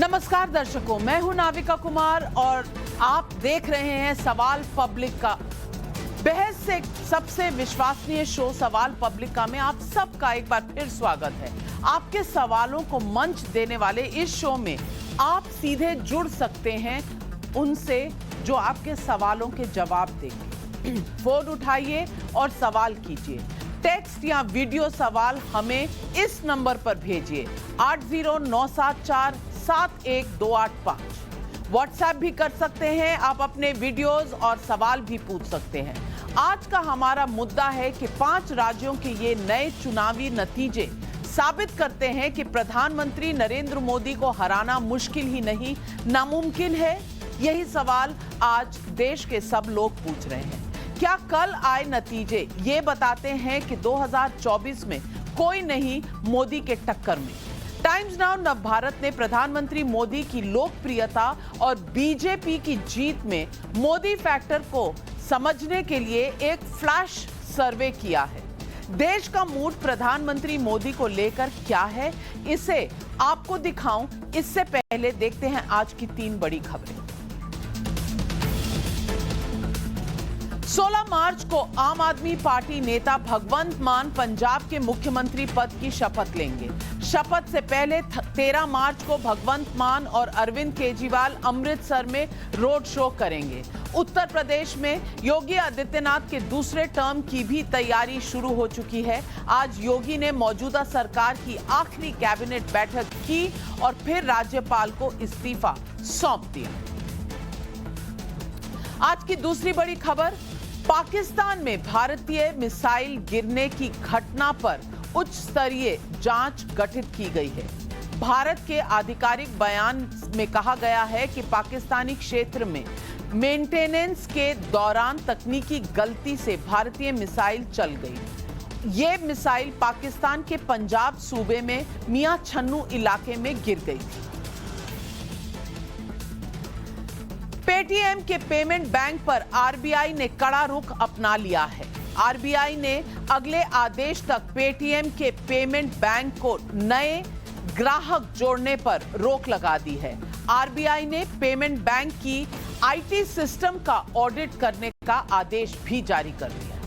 नमस्कार दर्शकों, मैं हूं नाविका कुमार और आप देख रहे हैं सवाल पब्लिक का। बहस से सबसे विश्वसनीय शो सवाल पब्लिक का में आप सबका एक बार फिर स्वागत है। आपके सवालों को मंच देने वाले इस शो में आप सीधे जुड़ सकते हैं उनसे जो आपके सवालों के जवाब देंगे। फोन उठाइए और सवाल कीजिए। टेक्स्ट या वीडियो सवाल हमें इस नंबर पर भेजिए 8097471285। व्हाट्सएप भी कर सकते हैं, आप अपने वीडियोस और सवाल भी पूछ सकते हैं। आज का हमारा मुद्दा है कि 5 राज्यों के ये नए चुनावी नतीजे साबित करते हैं कि प्रधानमंत्री नरेंद्र मोदी को हराना मुश्किल ही नहीं, नामुमकिन है। यही सवाल आज देश के सब लोग पूछ रहे हैं। क्या कल आए नतीजे ये बताते हैं कि 2024 में कोई नहीं मोदी के टक्कर में? टाइम्स नाउ नवभारत ने प्रधानमंत्री मोदी की लोकप्रियता और बीजेपी की जीत में मोदी फैक्टर को समझने के लिए एक फ्लैश सर्वे किया है। देश का मूड प्रधानमंत्री मोदी को लेकर क्या है, इसे आपको दिखाऊं इससे पहले देखते हैं आज की 3 बड़ी खबरें। 16 मार्च को आम आदमी पार्टी नेता भगवंत मान पंजाब के मुख्यमंत्री पद की शपथ लेंगे। शपथ से पहले 13 मार्च को भगवंत मान और अरविंद केजरीवाल अमृतसर में रोड शो करेंगे। उत्तर प्रदेश में योगी आदित्यनाथ के दूसरे टर्म की भी तैयारी शुरू हो चुकी है। आज योगी ने मौजूदा सरकार की आखिरी कैबिनेट बैठक की और फिर राज्यपाल को इस्तीफा सौंप दिया। आज की दूसरी बड़ी खबर, पाकिस्तान में भारतीय मिसाइल गिरने की घटना पर उच्च स्तरीय जांच गठित की गई है। भारत के आधिकारिक बयान में कहा गया है कि पाकिस्तानी क्षेत्र में मेंटेनेंस के दौरान तकनीकी गलती से भारतीय मिसाइल चल गई। ये मिसाइल पाकिस्तान के पंजाब सूबे में मियां छन्नू इलाके में गिर गई थी। पेटीएम के पेमेंट बैंक पर आरबीआई ने कड़ा रुख अपना लिया है। आरबीआई ने अगले आदेश तक पेटीएम के पेमेंट बैंक को नए ग्राहक जोड़ने पर रोक लगा दी है। आरबीआई ने पेमेंट बैंक की आईटी सिस्टम का ऑडिट करने का आदेश भी जारी कर दिया।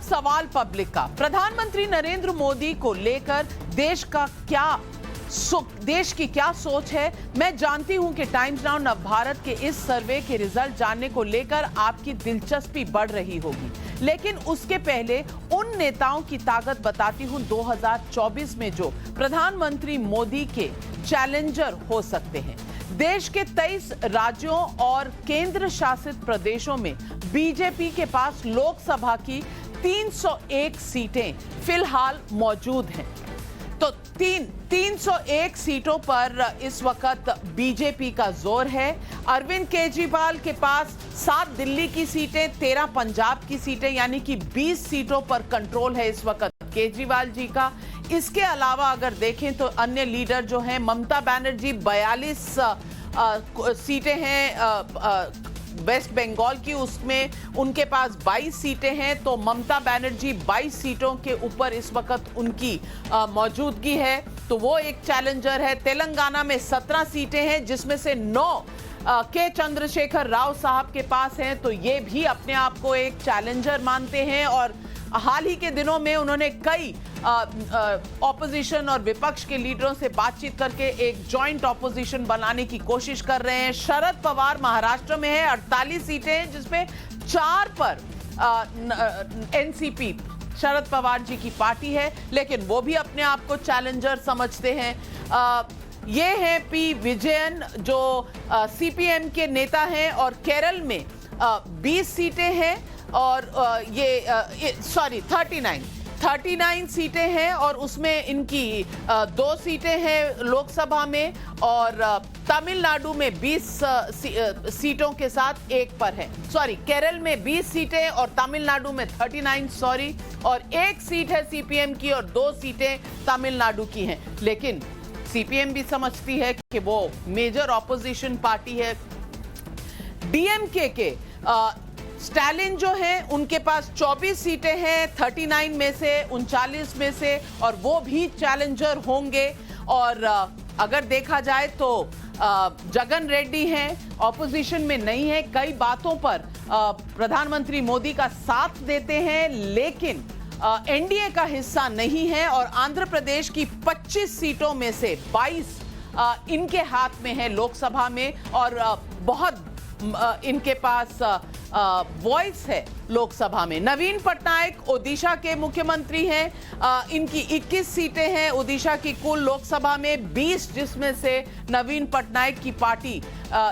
सवाल पब्लिक का, प्रधानमंत्री नरेंद्र मोदी को लेकर देश की क्या सोच है? मैं जानती हूं कि टाइम्स नाउ नवभारत के इस सर्वे के रिजल्ट जानने को लेकर आपकी दिलचस्पी बढ़ रही होगी, लेकिन उसके पहले उन नेताओं की ताकत बताती हूं 2024 में जो प्रधानमंत्री मोदी के चैलेंजर हो सकते हैं। देश के 23 राज्यों और केंद्र शासित प्रदेशों में बीजेपी के पास लोकसभा की 301 सीटें फिलहाल मौजूद हैं। तो 301 सीटों पर इस वक्त बीजेपी का जोर है। अरविंद केजरीवाल के पास 7 दिल्ली की सीटें, 13 पंजाब की सीटें, यानी कि 20 सीटों पर कंट्रोल है इस वक्त केजरीवाल जी का। इसके अलावा अगर देखें तो अन्य लीडर जो हैं, ममता बनर्जी 42 सीटें हैं वेस्ट बंगाल की, उसमें उनके पास 22 सीटें हैं। तो ममता बनर्जी 22 सीटों के ऊपर इस वक्त उनकी मौजूदगी है, तो वो एक चैलेंजर है। तेलंगाना में 17 सीटें हैं जिसमें से 9 के चंद्रशेखर राव साहब के पास हैं, तो ये भी अपने आप को एक चैलेंजर मानते हैं। और हाल ही के दिनों में उन्होंने कई ऑपोजिशन और विपक्ष के लीडरों से बातचीत करके एक जॉइंट ऑपोजिशन बनाने की कोशिश कर रहे हैं। शरद पवार महाराष्ट्र में है, 48 सीटें हैं जिसमें 4 पर एनसीपी शरद पवार जी की पार्टी है, लेकिन वो भी अपने आप को चैलेंजर समझते हैं। ये हैं पी विजयन जो सीपीएम के नेता हैं और केरल में 20 सीटें हैं और 39 39 सीटें हैं और उसमें इनकी 2 सीटें हैं लोकसभा में और तमिलनाडु में 20 सीटों के साथ 1 पर है। सॉरी, केरल में 20 सीटें और तमिलनाडु में 39 सॉरी, और 1 सीट है सीपीएम की और 2 सीटें तमिलनाडु की हैं। लेकिन सीपीएम भी समझती है कि वो मेजर ऑपोजिशन पार्टी है। डीएमके के स्टालिन जो हैं उनके पास 24 सीटें हैं 39 में से 39 में से, और वो भी चैलेंजर होंगे। और अगर देखा जाए तो जगन रेड्डी हैं, ऑपोजिशन में नहीं है, कई बातों पर प्रधानमंत्री मोदी का साथ देते हैं लेकिन एनडीए का हिस्सा नहीं है। और आंध्र प्रदेश की 25 सीटों में से 22 इनके हाथ में है लोकसभा में, और बहुत इनके पास वॉइस है लोकसभा में। नवीन पटनायक ओडिशा के मुख्यमंत्री हैं, इनकी 21 सीटें हैं ओडिशा की कुल लोकसभा में 20, जिसमें से नवीन पटनायक की पार्टी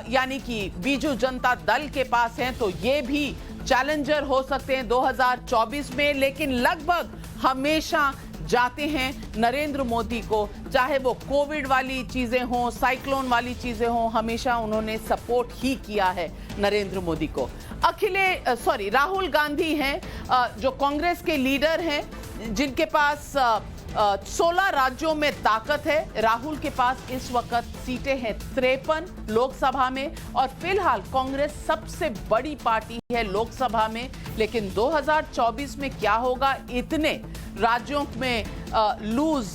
यानी कि बीजू जनता दल के पास हैं, तो ये भी चैलेंजर हो सकते हैं 2024 में। लेकिन लगभग हमेशा जाते हैं नरेंद्र मोदी को, चाहे वो कोविड वाली चीजें हों, साइक्लोन वाली चीजें हों, हमेशा उन्होंने सपोर्ट ही किया है नरेंद्र मोदी को। राहुल गांधी हैं जो कांग्रेस के लीडर हैं, जिनके पास 16 राज्यों में ताकत है। राहुल के पास इस वक्त सीटें हैं 53 लोकसभा में, और फिलहाल कांग्रेस सबसे बड़ी पार्टी है लोकसभा में। लेकिन 2024 में क्या होगा, इतने राज्यों में लूज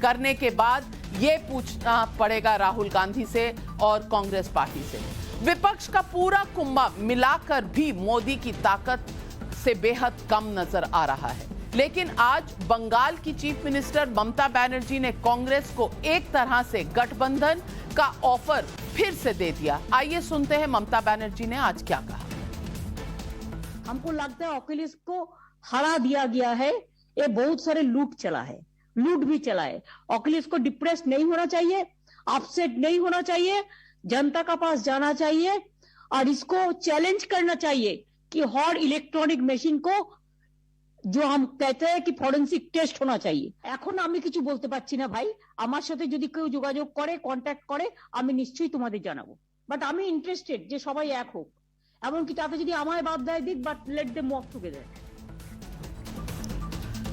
करने के बाद ये पूछना पड़ेगा राहुल गांधी से और कांग्रेस पार्टी से। विपक्ष का पूरा कुंभा मिलाकर भी मोदी की ताकत से बेहद कम नजर आ रहा है। लेकिन आज बंगाल की चीफ मिनिस्टर ममता बनर्जी ने कांग्रेस को एक तरह से गठबंधन का ऑफर फिर से दे दिया। आइए सुनते हैं ममता बनर्जी ने आज क्या कहा। हमको लगता है अखिलेश को हरा दिया गया है। ये बहुत सारे लूट भी चला है। अखिलेश को डिप्रेस नहीं होना चाहिए, अपसेट नहीं होना चाहिए, जनता का पास जाना चाहिए और इसको चैलेंज करना चाहिए कि हर इलेक्ट्रॉनिक मशीन को, जो हम कहते हैं कि ফরেনসিক টেস্ট होना चाहिए। এখন আমি কিছু বলতে পারছি না ভাই, আমার সাথে যদি কেউ যোগাযোগ করে, কন্ট্যাক্ট করে, আমি নিশ্চয়ই তোমাদের জানাবো। বাট আমি ইন্টারেস্টেড যে সবাই এক হোক, এমনকি তাতে যদি আমায় বাদ দেয় দিক, but let them work together.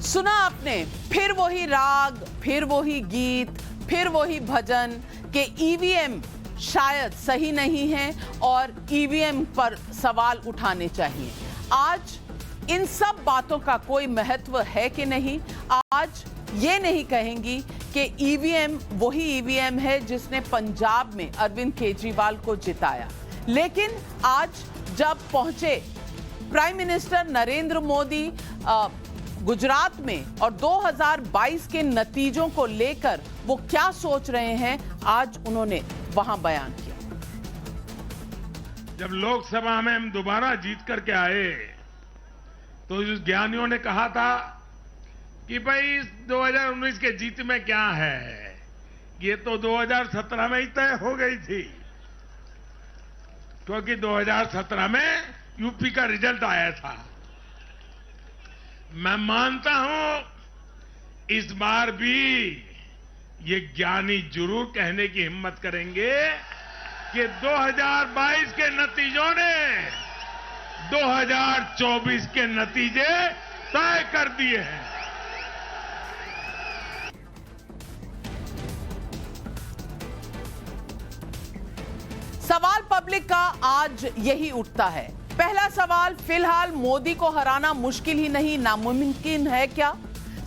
सुना आपने, फिर वही राग, फिर वही गीत, फिर वही भजन के ईवीएम शायद सही नहीं है और ईवीएम पर सवाल उठाने चाहिए। आज इन सब बातों का कोई महत्व है कि नहीं? आज ये नहीं कहेंगी कि ईवीएम वही ईवीएम है जिसने पंजाब में अरविंद केजरीवाल को जिताया। लेकिन आज जब पहुंचे प्राइम मिनिस्टर नरेंद्र मोदी गुजरात में और 2022 के नतीजों को लेकर वो क्या सोच रहे हैं, आज उन्होंने वहां बयान किया। जब लोकसभा में हम दोबारा जीत करके आए तो उस ज्ञानियों ने कहा था कि भाई 2019 के जीत में क्या है, ये तो 2017 में ही तय हो गई थी, क्योंकि 2017 में यूपी का रिजल्ट आया था। मैं मानता हूं इस बार भी ये ज्ञानी जरूर कहने की हिम्मत करेंगे कि 2022 के नतीजों ने 2024 के नतीजे तय कर दिए हैं। सवाल पब्लिक का आज यही उठता है। पहला सवाल, फिलहाल मोदी को हराना मुश्किल ही नहीं नामुमकिन है क्या?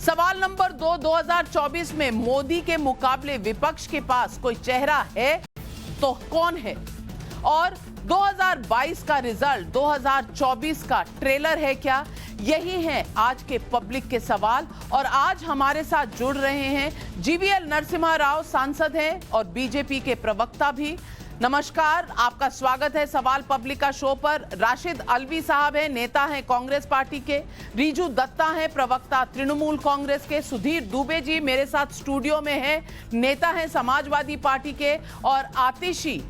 सवाल नंबर 2, 2024 में मोदी के मुकाबले विपक्ष के पास कोई चेहरा है तो कौन है? और 2022 का रिजल्ट 2024 का ट्रेलर है क्या? यही है आज के पब्लिक के सवाल। और आज हमारे साथ जुड़ रहे हैं जीवीएल नरसिम्हा राव, सांसद हैं और बीजेपी के प्रवक्ता भी। नमस्कार, आपका स्वागत है सवाल पब्लिक का शो पर। राशिद अलवी साहब हैं, नेता हैं कांग्रेस पार्टी के। रीजू दत्ता हैं, प्रवक्ता तृणमूल कांग्रेस के। सुधीर दुबे जी मेरे साथ स्टूडियो में हैं, नेता हैं समाजवादी पार्टी के। और आतिशी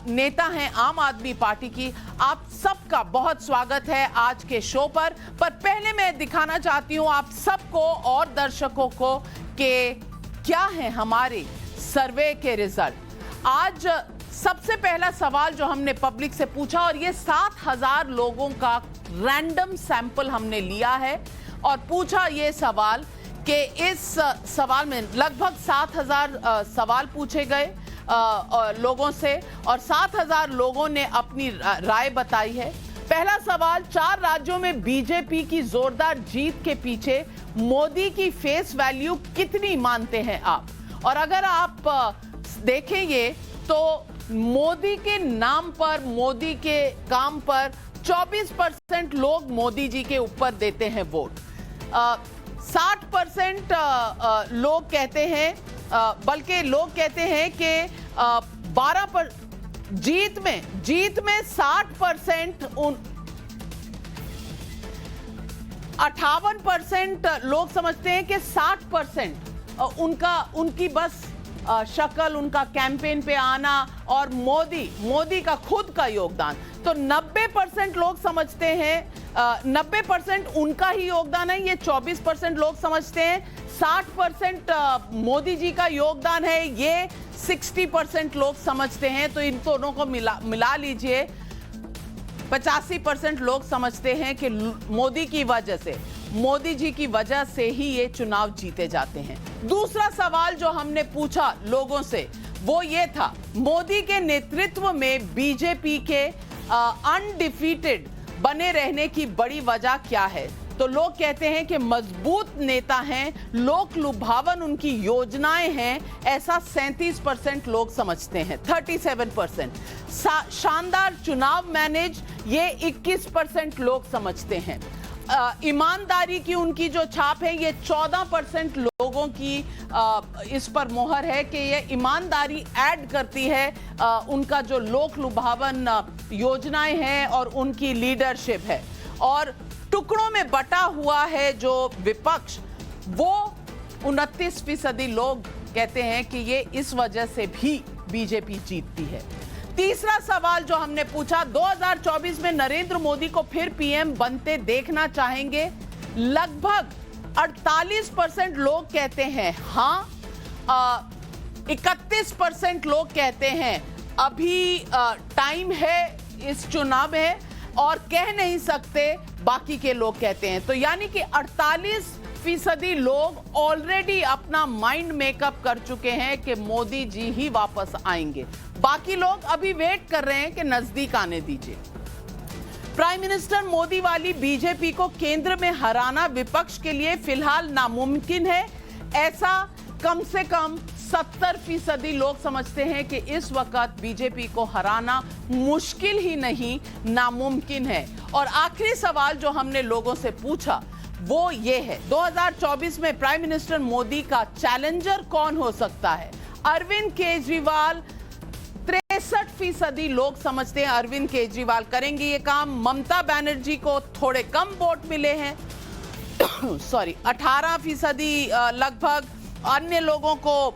नेता हैं आम आदमी पार्टी की। आप सबका बहुत स्वागत है आज के शो पर। पहले मैं दिखाना चाहती हूं आप सबको और दर्शकों को कि क्या है हमारे सर्वे के रिजल्ट। आज सबसे पहला सवाल जो हमने पब्लिक से पूछा, और ये 7000 लोगों का रैंडम सैंपल हमने लिया है और पूछा ये सवाल कि इस सवाल में लगभग 7000 सवाल पूछे गए लोगों से और 7000 लोगों ने अपनी राय बताई है। पहला सवाल, 4 राज्यों में बीजेपी की जोरदार जीत के पीछे मोदी की फेस वैल्यू कितनी मानते हैं आप? और अगर आप देखें ये तो मोदी के नाम पर, मोदी के काम पर 24% लोग मोदी जी के ऊपर देते हैं वोट। 60% लोग कहते हैं, बल्कि लोग कहते हैं कि 12 पर जीत में 60% 58% लोग समझते हैं कि 60% उनकी बस शक्ल, उनका कैंपेन पे आना और मोदी का खुद का योगदान। तो 90% लोग समझते हैं 90% उनका ही योगदान है। ये 24% लोग समझते हैं 60% मोदी जी का योगदान है, ये 60% लोग समझते हैं। तो इन दोनों को मिला लीजिए, 85% लोग समझते हैं कि मोदी जी की वजह से ही ये चुनाव जीते जाते हैं। दूसरा सवाल जो हमने पूछा लोगों से वो ये था, मोदी के नेतृत्व में बीजेपी के अनडिफीटेड बने रहने की बड़ी वजह क्या है? तो लोग कहते हैं कि मजबूत नेता हैं, लोक लुभावन उनकी योजनाएं हैं, ऐसा 37% लोग समझते हैं। 37% शानदार चुनाव मैनेज, ये 21% लोग समझते हैं। ईमानदारी की उनकी जो छाप है, ये 14% लोगों की इस पर मोहर है कि ये ईमानदारी ऐड करती है उनका जो लोक लुभावन योजनाएं हैं और उनकी लीडरशिप है। और टुकड़ों में बटा हुआ है जो विपक्ष, वो 29% लोग कहते हैं कि ये इस वजह से भी बीजेपी जीतती है। तीसरा सवाल जो हमने पूछा, 2024 में नरेंद्र मोदी को फिर पीएम बनते देखना चाहेंगे? लगभग 48% लोग कहते हैं हाँ, 31% लोग कहते हैं अभी टाइम है इस चुनाव में और कह नहीं सकते, बाकी के लोग कहते हैं। तो यानी कि 48% लोग ऑलरेडी अपना माइंड मेकअप कर चुके हैं कि मोदी जी ही वापस आएंगे। बाकी लोग अभी वेट कर रहे हैं कि नजदीक आने दीजिए। प्राइम मिनिस्टर मोदी वाली बीजेपी को केंद्र में हराना विपक्ष के लिए फिलहाल नामुमकिन है, ऐसा कम से कम 70% लोग समझते हैं कि इस वक्त बीजेपी को हराना मुश्किल ही नहीं, नामुमकिन है। और आखिरी सवाल जो हमने लोगों से पूछा वो ये है, 2024 में प्राइम मिनिस्टर मोदी का चैलेंजर कौन हो सकता है? अरविंद केजरीवाल, 63% लोग समझते हैं अरविंद केजरीवाल करेंगे ये काम। ममता बनर्जी को थोड़े कम वोट मिले हैं, सॉरी 18% लगभग। अन्य लोगों को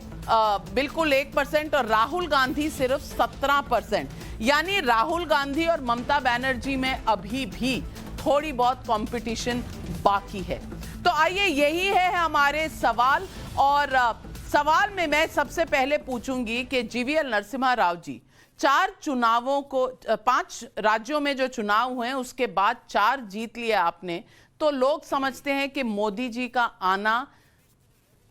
बिल्कुल 1% और राहुल गांधी सिर्फ 17%। यानी राहुल गांधी और ममता बनर्जी में अभी भी थोड़ी बहुत कंपटीशन बाकी है। तो आइए, यही है हमारे सवाल। और सवाल में मैं सबसे पहले पूछूंगी कि जीवीएल नरसिम्हा राव जी, 5 राज्यों में जो चुनाव हुए हैं उसके बाद 4 जीत लिया आपने, तो लोग समझते हैं कि मोदी जी का आना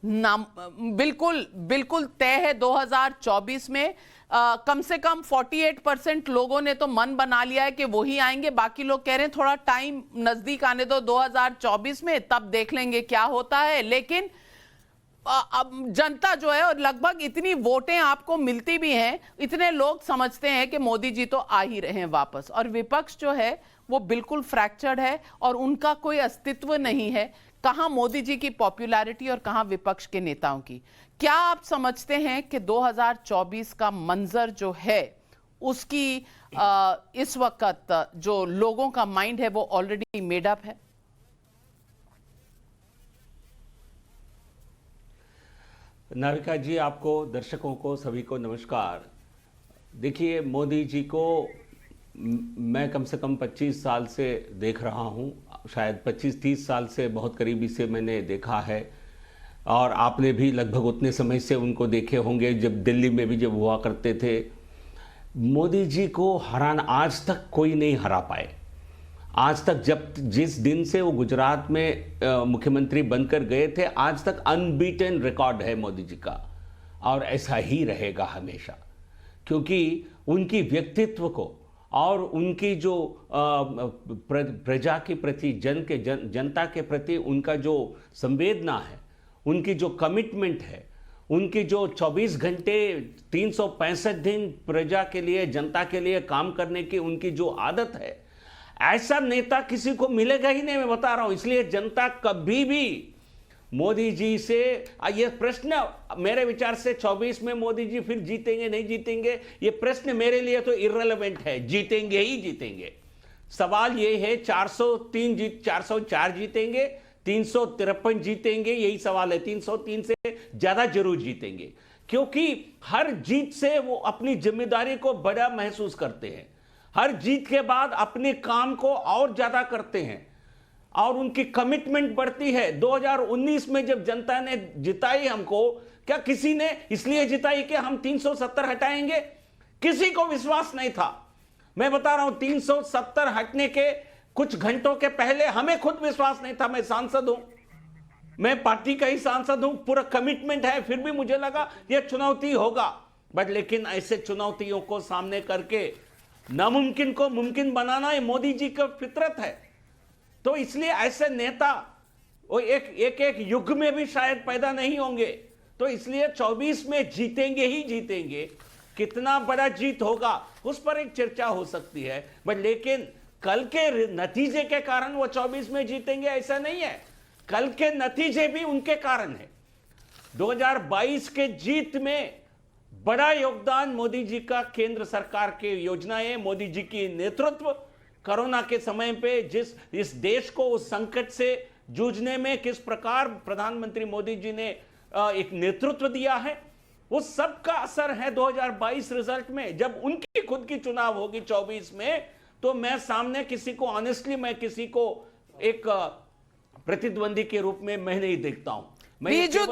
बिल्कुल तय है 2024 में। कम से कम 48% लोगों ने तो मन बना लिया है कि वो ही आएंगे। बाकी लोग कह रहे हैं थोड़ा टाइम नजदीक आने दो 2024 में, तब देख लेंगे क्या होता है। लेकिन अब जनता जो है, और लगभग इतनी वोटें आपको मिलती भी हैं, इतने लोग समझते हैं कि मोदी जी तो आ ही रहे हैं वापस। और विपक्ष जो है वो बिल्कुल फ्रैक्चर्ड है और उनका कोई अस्तित्व नहीं है। कहां मोदी जी की पॉपुलैरिटी और कहां विपक्ष के नेताओं की। क्या आप समझते हैं कि 2024 का मंजर जो है उसकी इस वक्त जो लोगों का माइंड है वो ऑलरेडी मेड अप है? नाविका जी, आपको, दर्शकों को, सभी को नमस्कार। देखिए, मोदी जी को मैं कम से कम 25 साल से देख रहा हूं, शायद 25-30 साल से बहुत करीबी से मैंने देखा है, और आपने भी लगभग उतने समय से उनको देखे होंगे जब दिल्ली में भी जब हुआ करते थे। मोदी जी को हराना आज तक कोई नहीं हरा पाए। आज तक जिस दिन से वो गुजरात में मुख्यमंत्री बनकर गए थे, आज तक अनबीटन रिकॉर्ड है मोदी जी का, और ऐसा ही रहेगा हमेशा, क्योंकि उनकी व्यक्तित्व को और उनकी जो प्रजा के प्रति, जनता के प्रति उनका जो संवेदना है, उनकी जो कमिटमेंट है, उनकी जो 24 घंटे 365 दिन प्रजा के लिए, जनता के लिए काम करने की उनकी जो आदत है, ऐसा नेता किसी को मिलेगा ही नहीं, मैं बता रहा हूं। इसलिए जनता कभी भी मोदी जी से ये प्रश्न, मेरे विचार से 24 में मोदी जी फिर जीतेंगे नहीं जीतेंगे, ये प्रश्न मेरे लिए तो इर्रेलेवेंट है। जीतेंगे ही जीतेंगे। सवाल ये है 404 जीतेंगे, 353 जीतेंगे, यही सवाल है। 303 से ज्यादा जरूर जीतेंगे, क्योंकि हर जीत से वो अपनी जिम्मेदारी को बड़ा महसूस करते हैं। हर जीत के बाद अपने काम को और ज्यादा करते हैं और उनकी कमिटमेंट बढ़ती है। 2019 में जब जनता ने जिताई हमको, क्या किसी ने इसलिए जिताई कि हम 370 हटाएंगे? किसी को विश्वास नहीं था। मैं बता रहा हूं, 370 हटने के कुछ घंटों के पहले हमें खुद विश्वास नहीं था। मैं सांसद हूं, मैं पार्टी का ही सांसद हूं, पूरा कमिटमेंट है, फिर भी मुझे लगा यह चुनौती होगा। बट लेकिन ऐसे चुनौतियों को सामने करके नामुमकिन को मुमकिन बनाना ये मोदी जी का फितरत है। तो इसलिए ऐसे नेता वो एक युग में भी शायद पैदा नहीं होंगे। तो इसलिए 24 में जीतेंगे ही जीतेंगे। कितना बड़ा जीत होगा उस पर एक चर्चा हो सकती है, बट लेकिन कल के नतीजे के कारण वो 24 में जीतेंगे ऐसा नहीं है। कल के नतीजे भी उनके कारण है। 2022 के जीत में बड़ा योगदान मोदी जी का, केंद्र सरकार के योजनाएं, मोदी जी की नेतृत्व, कोरोना के समय पे जिस इस देश को उस संकट से जूझने में किस प्रकार प्रधानमंत्री मोदी जी ने एक नेतृत्व दिया है, वो सब का असर है 2022 रिजल्ट में। जब उनकी खुद की चुनाव होगी 24 में, तो मैं सामने किसी को, ऑनेस्टली मैं किसी को एक प्रतिद्वंदी के रूप में मैं नहीं देखता हूं। रीजू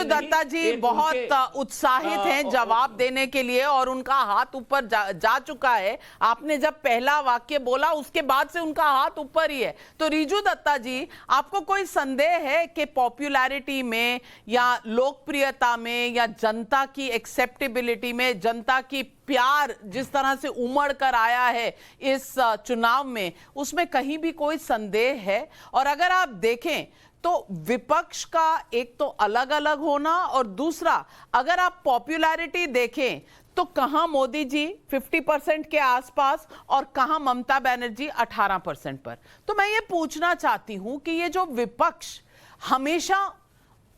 दत्ता जी बहुत उत्साहित हैं जवाब देने के लिए, और उनका हाथ ऊपर जा चुका है। आपने जब पहला वाक्य बोला उसके बाद से उनका हाथ ऊपर ही है। तो रीजू दत्ता जी, आपको कोई संदेह है कि पॉपुलैरिटी में या लोकप्रियता में या जनता की एक्सेप्टेबिलिटी में, जनता की प्यार जिस तरह से उमड़ कर आया है इस चुनाव में, उसमें कहीं भी कोई संदेह है? और अगर आप देखें तो विपक्ष का एक तो अलग अलग होना, और दूसरा अगर आप पॉपुलैरिटी देखें तो कहां मोदी जी 50% के आसपास और कहां ममता बनर्जी 18% पर। तो मैं ये पूछना चाहती हूं कि ये जो विपक्ष हमेशा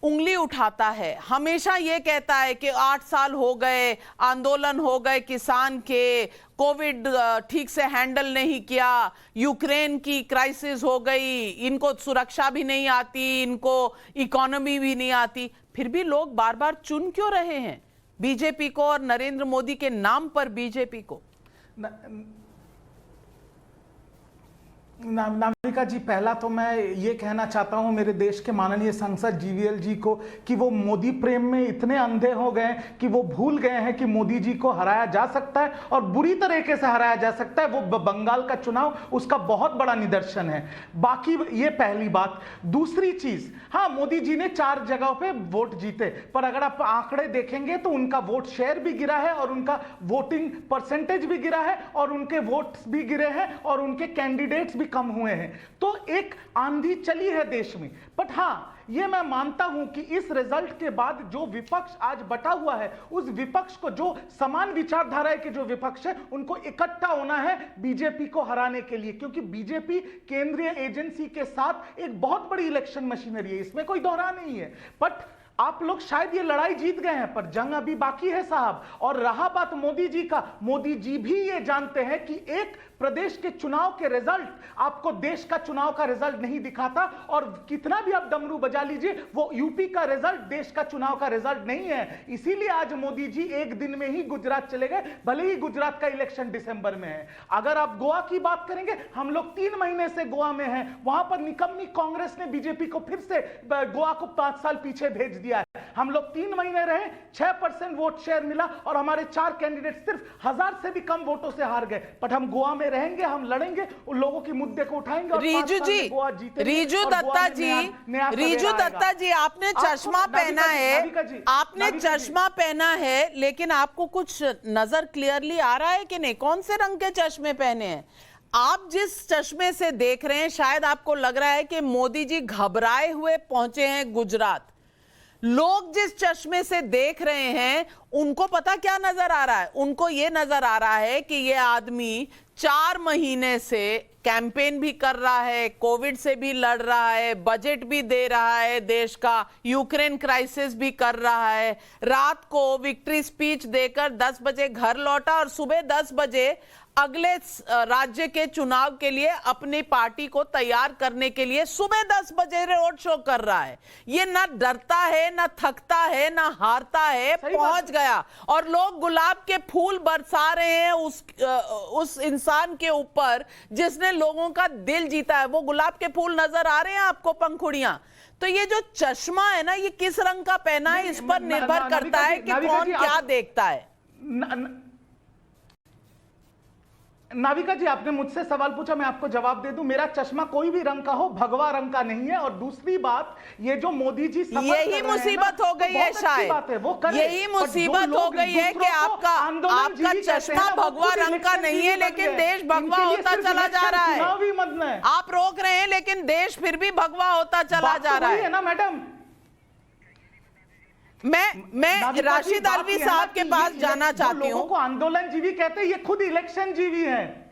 उंगली उठाता है, हमेशा ये कहता है कि 8 साल हो गए, आंदोलन हो गए किसान के, कोविड ठीक से हैंडल नहीं किया, यूक्रेन की क्राइसिस हो गई, इनको सुरक्षा भी नहीं आती, इनको इकोनॉमी भी नहीं आती, फिर भी लोग बार बार चुन क्यों रहे हैं बीजेपी को और नरेंद्र मोदी के नाम पर बीजेपी को? नाविका जी, पहला तो मैं ये कहना चाहता हूं मेरे देश के माननीय सांसद जीवीएल जी को कि वो मोदी प्रेम में इतने अंधे हो गए कि वो भूल गए हैं कि मोदी जी को हराया जा सकता है और बुरी तरीके से हराया जा सकता है। वो बंगाल का चुनाव उसका बहुत बड़ा निदर्शन है। बाकी ये पहली बात। दूसरी चीज, हाँ, मोदी जी ने 4 जगहों पे वोट जीते, पर अगर आप आंकड़े देखेंगे तो उनका वोट शेयर भी गिरा है और उनका वोटिंग परसेंटेज भी गिरा है और उनके वोट्स भी गिरे हैं और उनके कैंडिडेट्स भी कम हुए हैं। तो एक आंधी चली है देश में। बट हाँ, ये मैं मानता हूं कि इस रिजल्ट के बाद जो विपक्ष आज बटा हुआ है, उस विपक्ष को, जो समान विचारधारा के जो विपक्ष है, उनको इकट्ठा होना है बीजेपी को हराने के लिए, क्योंकि बीजेपी केंद्रीय एजेंसी के साथ एक बहुत बड़ी इलेक्शन मशीनरी है, इसमें कोई दोहरा नहीं है। बट आप लोग शायद ये लड़ाई जीत गए हैं, पर जंग अभी बाकी है साहब। और रहा बात मोदी जी का, मोदी जी भी ये जानते हैं कि एक प्रदेश के चुनाव के रिजल्ट आपको देश का चुनाव का रिजल्ट नहीं दिखाता, और कितना भी आप डमरू बजा लीजिए, वो यूपी का रिजल्ट देश का चुनाव का रिजल्ट नहीं है। इसीलिए आज मोदी जी एक दिन में ही गुजरात चले गए, भले ही गुजरात का इलेक्शन दिसंबर में है। अगर आप गोवा की बात करेंगे, हम लोग 3 महीने से गोवा में हैं, वहां पर निकम्मी कांग्रेस ने बीजेपी को फिर से गोवा को 5 साल पीछे भेज दिया है। हम लोग 3 महीने रहे, 6% वोट शेयर मिला, और हमारे 4 कैंडिडेट सिर्फ 1000 से भी कम वोटों से हार गए। बट हम गोवा में रहेंगे, हम लड़ेंगे, उन लोगों की मुद्दे को उठाएंगे। और रीजू जी, रीजू दत्ता जी, आपने चश्मा पहना है, आपने चश्मा पहना है, लेकिन आपको कुछ नजर क्लियरली आ रहा है कि नहीं? कौन से रंग के चश्मे पहने हैं आप? जिस चश्मे से देख रहे हैं, शायद आपको लग रहा है कि मोदी जी घबराए हुए पहुंचे हैं गुजरात। लोग जिस चश्मे से देख रहे हैं, उनको पता क्या नजर आ रहा है? उनको यह नजर आ रहा है कि यह आदमी 4 महीने से कैंपेन भी कर रहा है, कोविड से भी लड़ रहा है, बजट भी दे रहा है देश का, यूक्रेन क्राइसिस भी कर रहा है, रात को विक्ट्री स्पीच देकर 10 बजे घर लौटा, और सुबह 10 बजे अगले राज्य के चुनाव के लिए अपनी पार्टी को तैयार करने के लिए सुबह 10 बजे रोड शो कर रहा है। ये ना डरता है, ना थकता है, ना हारता है, पहुंच गया। और लोग गुलाब के फूल बरसा रहे हैं उस इंसान के ऊपर जिसने लोगों का दिल जीता है। वो गुलाब के फूल नजर आ रहे हैं आपको, पंखुड़ियां? तो ये जो चश्मा है ना, ये किस रंग का पहना है, इस पर निर्भर करता है कि कौन क्या देखता है। नाविका जी, आपने मुझसे सवाल पूछा, मैं आपको जवाब दे दूं। मेरा चश्मा कोई भी रंग का हो, भगवा रंग का नहीं है। और दूसरी बात, ये जो मोदी जी यही मुसीबत हो गई है, शायद यही मुसीबत हो गई है कि आपका चश्मा भगवा रंग का नहीं है, लेकिन देश भगवा होता चला जा रहा है। आप रोक रहे हैं, लेकिन देश फिर भी भगवा होता चला जा रहा है ना मैडम। मैं राशिद अल्वी साहब के पास जाना चाहती हूं। को आंदोलन जीवी कहते हैं, ये खुद इलेक्शन जीवी हैं।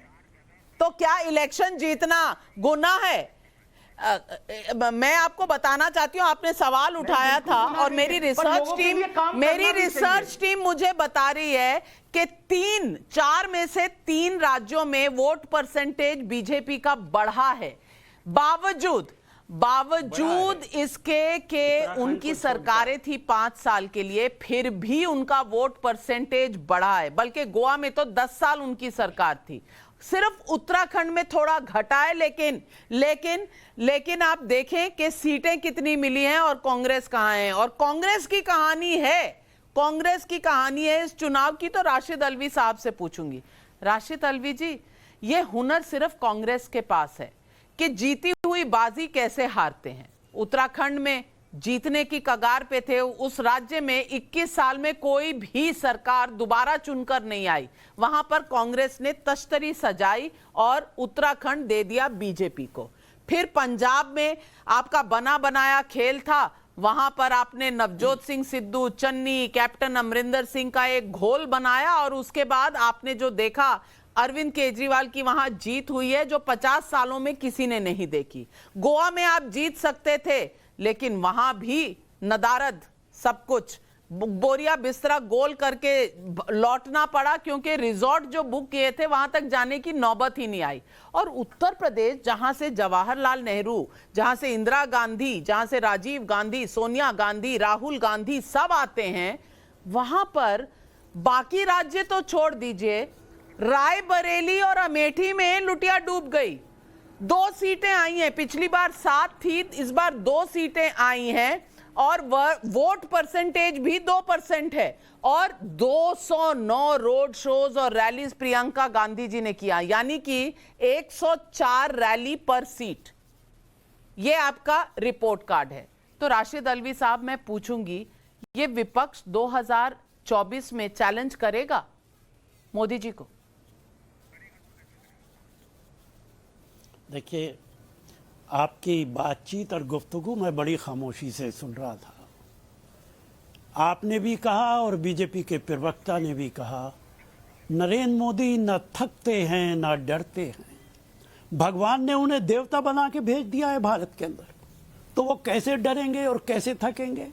तो क्या इलेक्शन जीतना गुनाह है? मैं आपको बताना चाहती हूं, आपने सवाल उठाया था, और मेरी रिसर्च टीम मुझे बता रही है कि 4 में से 3 राज्यों में वोट परसेंटेज बीजेपी का बढ़ा है, बावजूद इसके कि उनकी सरकारें थी 5 साल के लिए, फिर भी उनका वोट परसेंटेज बढ़ा है। बल्कि गोवा में तो 10 साल उनकी सरकार थी, सिर्फ उत्तराखंड में थोड़ा घटा है। लेकिन आप देखें कि सीटें कितनी मिली हैं और कांग्रेस कहां है। और कांग्रेस की कहानी है इस चुनाव की, तो राशिद अल्वी साहब से पूछूंगी। राशिद अल्वी जी, ये हुनर सिर्फ कांग्रेस के पास है कि जीती हुई बाजी कैसे हारते हैं। उत्तराखंड में जीतने की कगार पे थे, उस राज्य में 21 साल में कोई भी सरकार दोबारा चुनकर नहीं आई। वहां पर कांग्रेस ने तश्तरी सजाई और उत्तराखंड दे दिया बीजेपी को। फिर पंजाब में आपका बना बनाया खेल था, वहां पर आपने नवजोत सिंह सिद्धू, चन्नी, कैप्टन अमरिंदर सिंह का एक घोल बनाया, और उसके बाद आपने जो देखा, अरविंद केजरीवाल की वहां जीत हुई है जो 50 सालों में किसी ने नहीं देखी। गोवा में आप जीत सकते थे, लेकिन वहां भी नदारद, सब कुछ बोरिया बिस्तरा गोल करके लौटना पड़ा, क्योंकि रिजॉर्ट जो बुक किए थे वहां तक जाने की नौबत ही नहीं आई। और उत्तर प्रदेश, जहां से जवाहरलाल नेहरू, जहां से इंदिरा गांधी, जहां से राजीव गांधी, सोनिया गांधी, राहुल गांधी सब आते हैं, वहां पर बाकी राज्य तो छोड़ दीजिए, रायबरेली और अमेठी में लुटिया डूब गई। 2 सीटें आई हैं, पिछली बार 7 थी, इस बार 2 सीटें आई हैं, और वोट परसेंटेज भी 2% है। और 209 रोड शोज और रैलीज प्रियंका गांधी जी ने किया, यानी कि 104 रैली पर सीट। ये आपका रिपोर्ट कार्ड है। तो राशिद अल्वी साहब, मैं पूछूंगी, ये विपक्ष 2024 में चैलेंज करेगा मोदी जी को? देखिए, आपकी बातचीत और गुफ्तगू मैं बड़ी खामोशी से सुन रहा था। आपने भी कहा और बीजेपी के प्रवक्ता ने भी कहा, नरेंद्र मोदी न थकते हैं न डरते हैं। भगवान ने उन्हें देवता बना के भेज दिया है भारत के अंदर, तो वो कैसे डरेंगे और कैसे थकेंगे?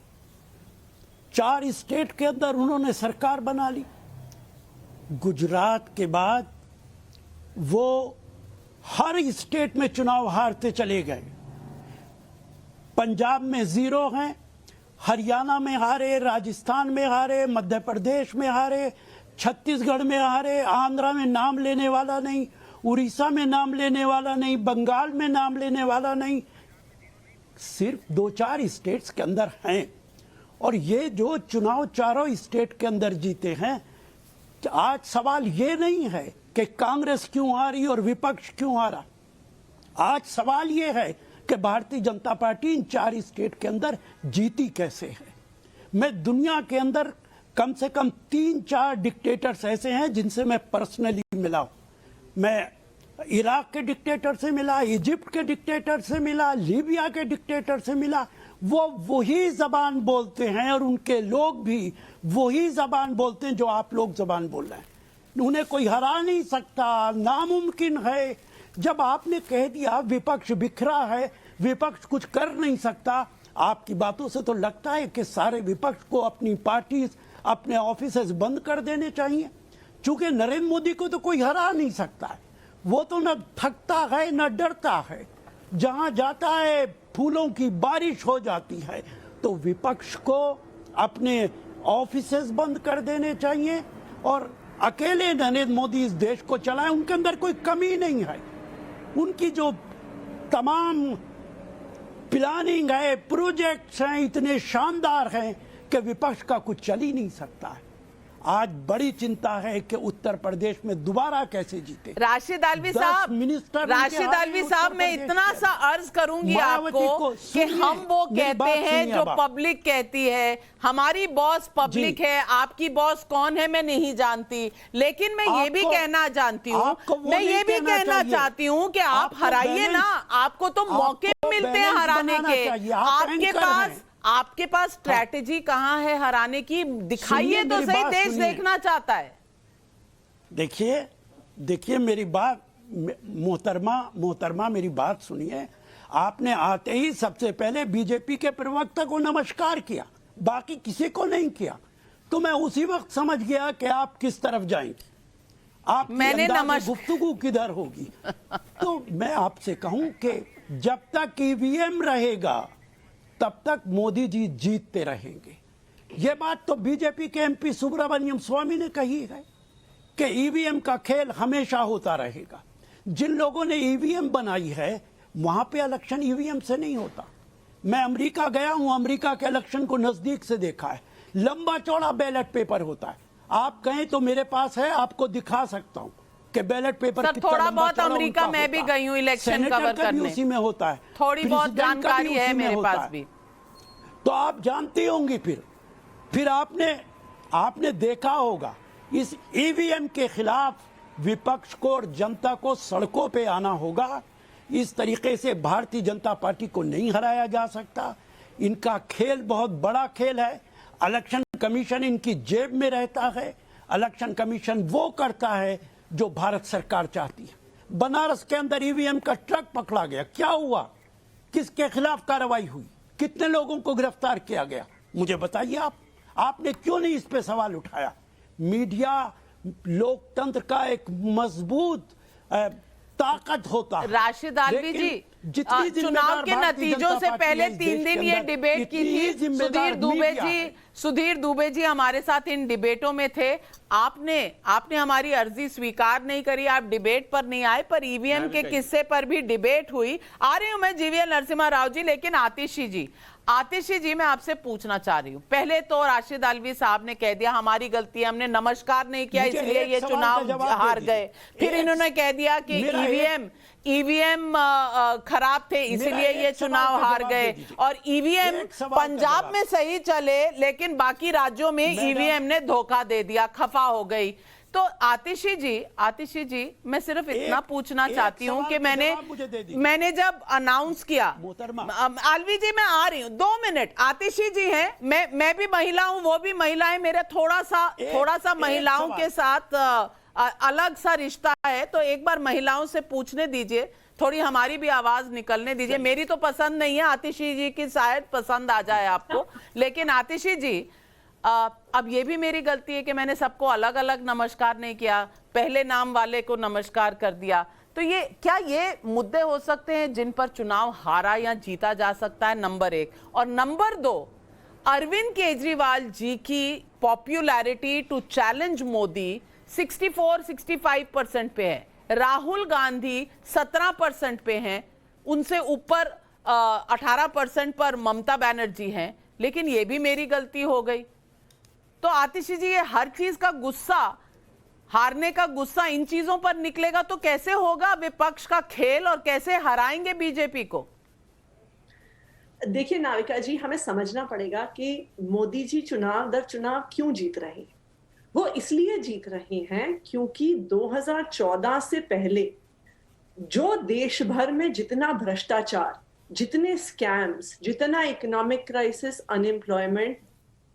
4 स्टेट के अंदर उन्होंने सरकार बना ली। गुजरात के बाद वो हर स्टेट में चुनाव हारते चले गए। पंजाब में 0 हैं, हरियाणा में हारे, राजस्थान में हारे, मध्य प्रदेश में हारे, छत्तीसगढ़ में हारे, आंध्रा में नाम लेने वाला नहीं, उड़ीसा में नाम लेने वाला नहीं, बंगाल में नाम लेने वाला नहीं, सिर्फ 2-4 स्टेट्स के अंदर हैं। और ये जो चुनाव चारों स्टेट के अंदर जीते हैं, आज सवाल ये नहीं है कि कांग्रेस क्यों हारी और विपक्ष क्यों हारा। आज सवाल ये है कि भारतीय जनता पार्टी इन 4 स्टेट के अंदर जीती कैसे है। मैं दुनिया के अंदर कम से कम 3-4 डिक्टेटर्स ऐसे हैं जिनसे मैं पर्सनली मिला हूं। मैं इराक के डिक्टेटर से मिला, इजिप्ट के डिक्टेटर से मिला, लीबिया के डिक्टेटर से मिला। वो वही जबान बोलते हैं और उनके लोग भी वही जबान बोलते हैं जो आप लोग जबान बोल रहे हैं। उन्हें कोई हरा नहीं सकता, नामुमकिन है। जब आपने कह दिया विपक्ष बिखरा है, विपक्ष कुछ कर नहीं सकता, आपकी बातों से तो लगता है कि सारे विपक्ष को अपनी पार्टी, अपने ऑफिसेज बंद कर देने चाहिए। चूंकि नरेंद्र मोदी को तो कोई हरा नहीं सकता है, वो तो न थकता है न डरता है। जहां जाता है फूलों की बारिश हो जाती है। तो विपक्ष को अपने ऑफिसेज बंद कर देने चाहिए और अकेले नरेंद्र मोदी इस देश को चलाएं। उनके अंदर कोई कमी नहीं है। उनकी जो तमाम प्लानिंग है, प्रोजेक्ट्स हैं, इतने शानदार हैं कि विपक्ष का कुछ चल ही नहीं सकता है। आज बड़ी चिंता है कि उत्तर प्रदेश में दोबारा कैसे जीते। राशिद आलवी साहब, राशिद आलवी साहब, मैं इतना सा अर्ज करूंगी आपको कि हम वो कहते हैं जो पब्लिक कहती है। हमारी बॉस पब्लिक है, आपकी बॉस कौन है मैं नहीं जानती, लेकिन मैं ये भी कहना जानती हूँ, मैं ये भी कहना चाहती हूँ कि आप हराइए ना, आपको तो मौके मिलते हैं हराने के। आपके पास स्ट्रैटेजी कहां है हराने की? दिखाइए तो सही, देश देखना चाहता है। देखिए मेरी बात, मोहतरमा मेरी बात सुनिए। आपने आते ही सबसे पहले बीजेपी के प्रवक्ता को नमस्कार किया, बाकी किसी को नहीं किया। तो मैं उसी वक्त समझ गया कि आप किस तरफ जाएंगे, आप मैंने गुफ्तगू किधर होगी। तो मैं आपसे कहूं कि जब तक ईवीएम रहेगा तब तक मोदी जी जीतते रहेंगे। यह बात तो बीजेपी के एमपी सुब्रमण्यम स्वामी ने कही है कि ईवीएम का खेल हमेशा होता रहेगा। जिन लोगों ने ईवीएम बनाई है वहां पे इलेक्शन ईवीएम से नहीं होता। मैं अमेरिका गया हूं, अमेरिका के इलेक्शन को नजदीक से देखा है। लंबा चौड़ा बैलेट पेपर होता है। आप कहें तो मेरे पास है, आपको दिखा सकता हूं कि बैलेट पेपर सर, थोड़ा बहुत अमेरिका में भी गई हूं इलेक्शन कवर करने, उसी में होता है, थोड़ी बहुत जानकारी है मेरे पास भी। तो आप जानती होंगी। फिर आपने देखा होगा इस ईवीएम के खिलाफ विपक्ष को और जनता को सड़कों पे आना होगा। इस तरीके से भारतीय जनता पार्टी को नहीं हराया जा सकता। इनका खेल बहुत बड़ा खेल है। इलेक्शन कमीशन इनकी जेब में रहता है। इलेक्शन कमीशन वो करता है जो भारत सरकार चाहती है। बनारस के अंदर ईवीएम का ट्रक पकड़ा गया, क्या हुआ? किसके खिलाफ कार्रवाई हुई? कितने लोगों को गिरफ्तार किया गया? मुझे बताइए आपने क्यों नहीं इस पे सवाल उठाया? मीडिया लोकतंत्र का एक मजबूत ताकत होता है। राशिद आलवी जी, चुनाव के नतीजों से पहले 3 दिन ये डिबेट की थी। सुधीर दुबे जी हमारे साथ इन डिबेटों में थे। आपने हमारी अर्जी स्वीकार नहीं करी, आप डिबेट पर नहीं आए, पर ईवीएम के किस्से पर भी डिबेट हुई। आ रही हूं मैं जीवीएल नरसिम्हा राव जी, लेकिन आतिशी जी मैं आपसे पूछना चाह रही हूं। पहले तो राशिद आलवी साहब ने कह दिया हमारी गलती है, हमने नमस्कार नहीं किया इसलिए ये चुनाव हार गए। फिर इन्होंने कह दिया कि ईवीएम खराब थे इसलिए ये चुनाव हार गए, और ईवीएम पंजाब में सही चले लेकिन बाकी राज्यों में ईवीएम ने धोखा दे दिया, खफा हो गई। तो आतिशी जी मैं सिर्फ इतना पूछना चाहती हूं कि मैंने जब अनाउंस किया, आलवी जी मैं आ रही हूं 2 मिनट। आतिशी जी हैं, मैं भी महिला हूं, वो भी महिला है, मेरा थोड़ा सा महिलाओं के साथ अलग सा रिश्ता है, तो एक बार महिलाओं से पूछने दीजिए, थोड़ी हमारी भी आवाज निकलने दीजिए। मेरी तो पसंद नहीं है, आतिशी जी की शायद पसंद आ जाए आपको, लेकिन आतिशी जी अब ये भी मेरी गलती है कि मैंने सबको अलग अलग नमस्कार नहीं किया, पहले नाम वाले को नमस्कार कर दिया। तो ये क्या ये मुद्दे हो सकते हैं जिन पर चुनाव हारा या जीता जा सकता है? नंबर 1। और नंबर 2, अरविंद केजरीवाल जी की पॉपुलैरिटी टू चैलेंज मोदी 64-65% पे है, राहुल गांधी 17% पे हैं, उनसे ऊपर 18% पर ममता बनर्जी हैं, लेकिन ये भी मेरी गलती हो गई। तो आतिशी जी, ये हर चीज का गुस्सा, हारने का गुस्सा इन चीजों पर निकलेगा तो कैसे होगा विपक्ष का खेल और कैसे हराएंगे बीजेपी को? देखिए नाविका जी, हमें समझना पड़ेगा कि मोदी जी चुनाव दर चुनाव क्यों जीत रहे हैं। वो इसलिए जीत रहे हैं क्योंकि 2014 से पहले जो देश भर में जितना भ्रष्टाचार, जितने स्कैम्स, जितना इकोनॉमिक क्राइसिस, अनएम्प्लॉयमेंट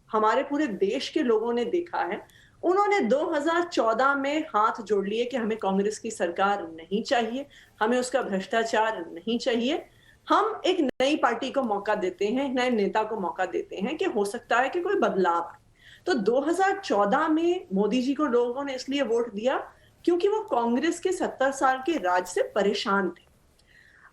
हमारे पूरे देश के लोगों ने देखा है, उन्होंने 2014 में हाथ जोड़ लिए कि हमें कांग्रेस की सरकार नहीं चाहिए, हमें उसका भ्रष्टाचार नहीं चाहिए। हम एक नई पार्टी को मौका देते हैं, नए नेता को मौका देते हैं कि हो सकता है कि कोई बदलाव आए। तो 2014 में मोदी जी को लोगों ने इसलिए वोट दिया क्योंकि वो कांग्रेस के 70 साल के राज से परेशान थे।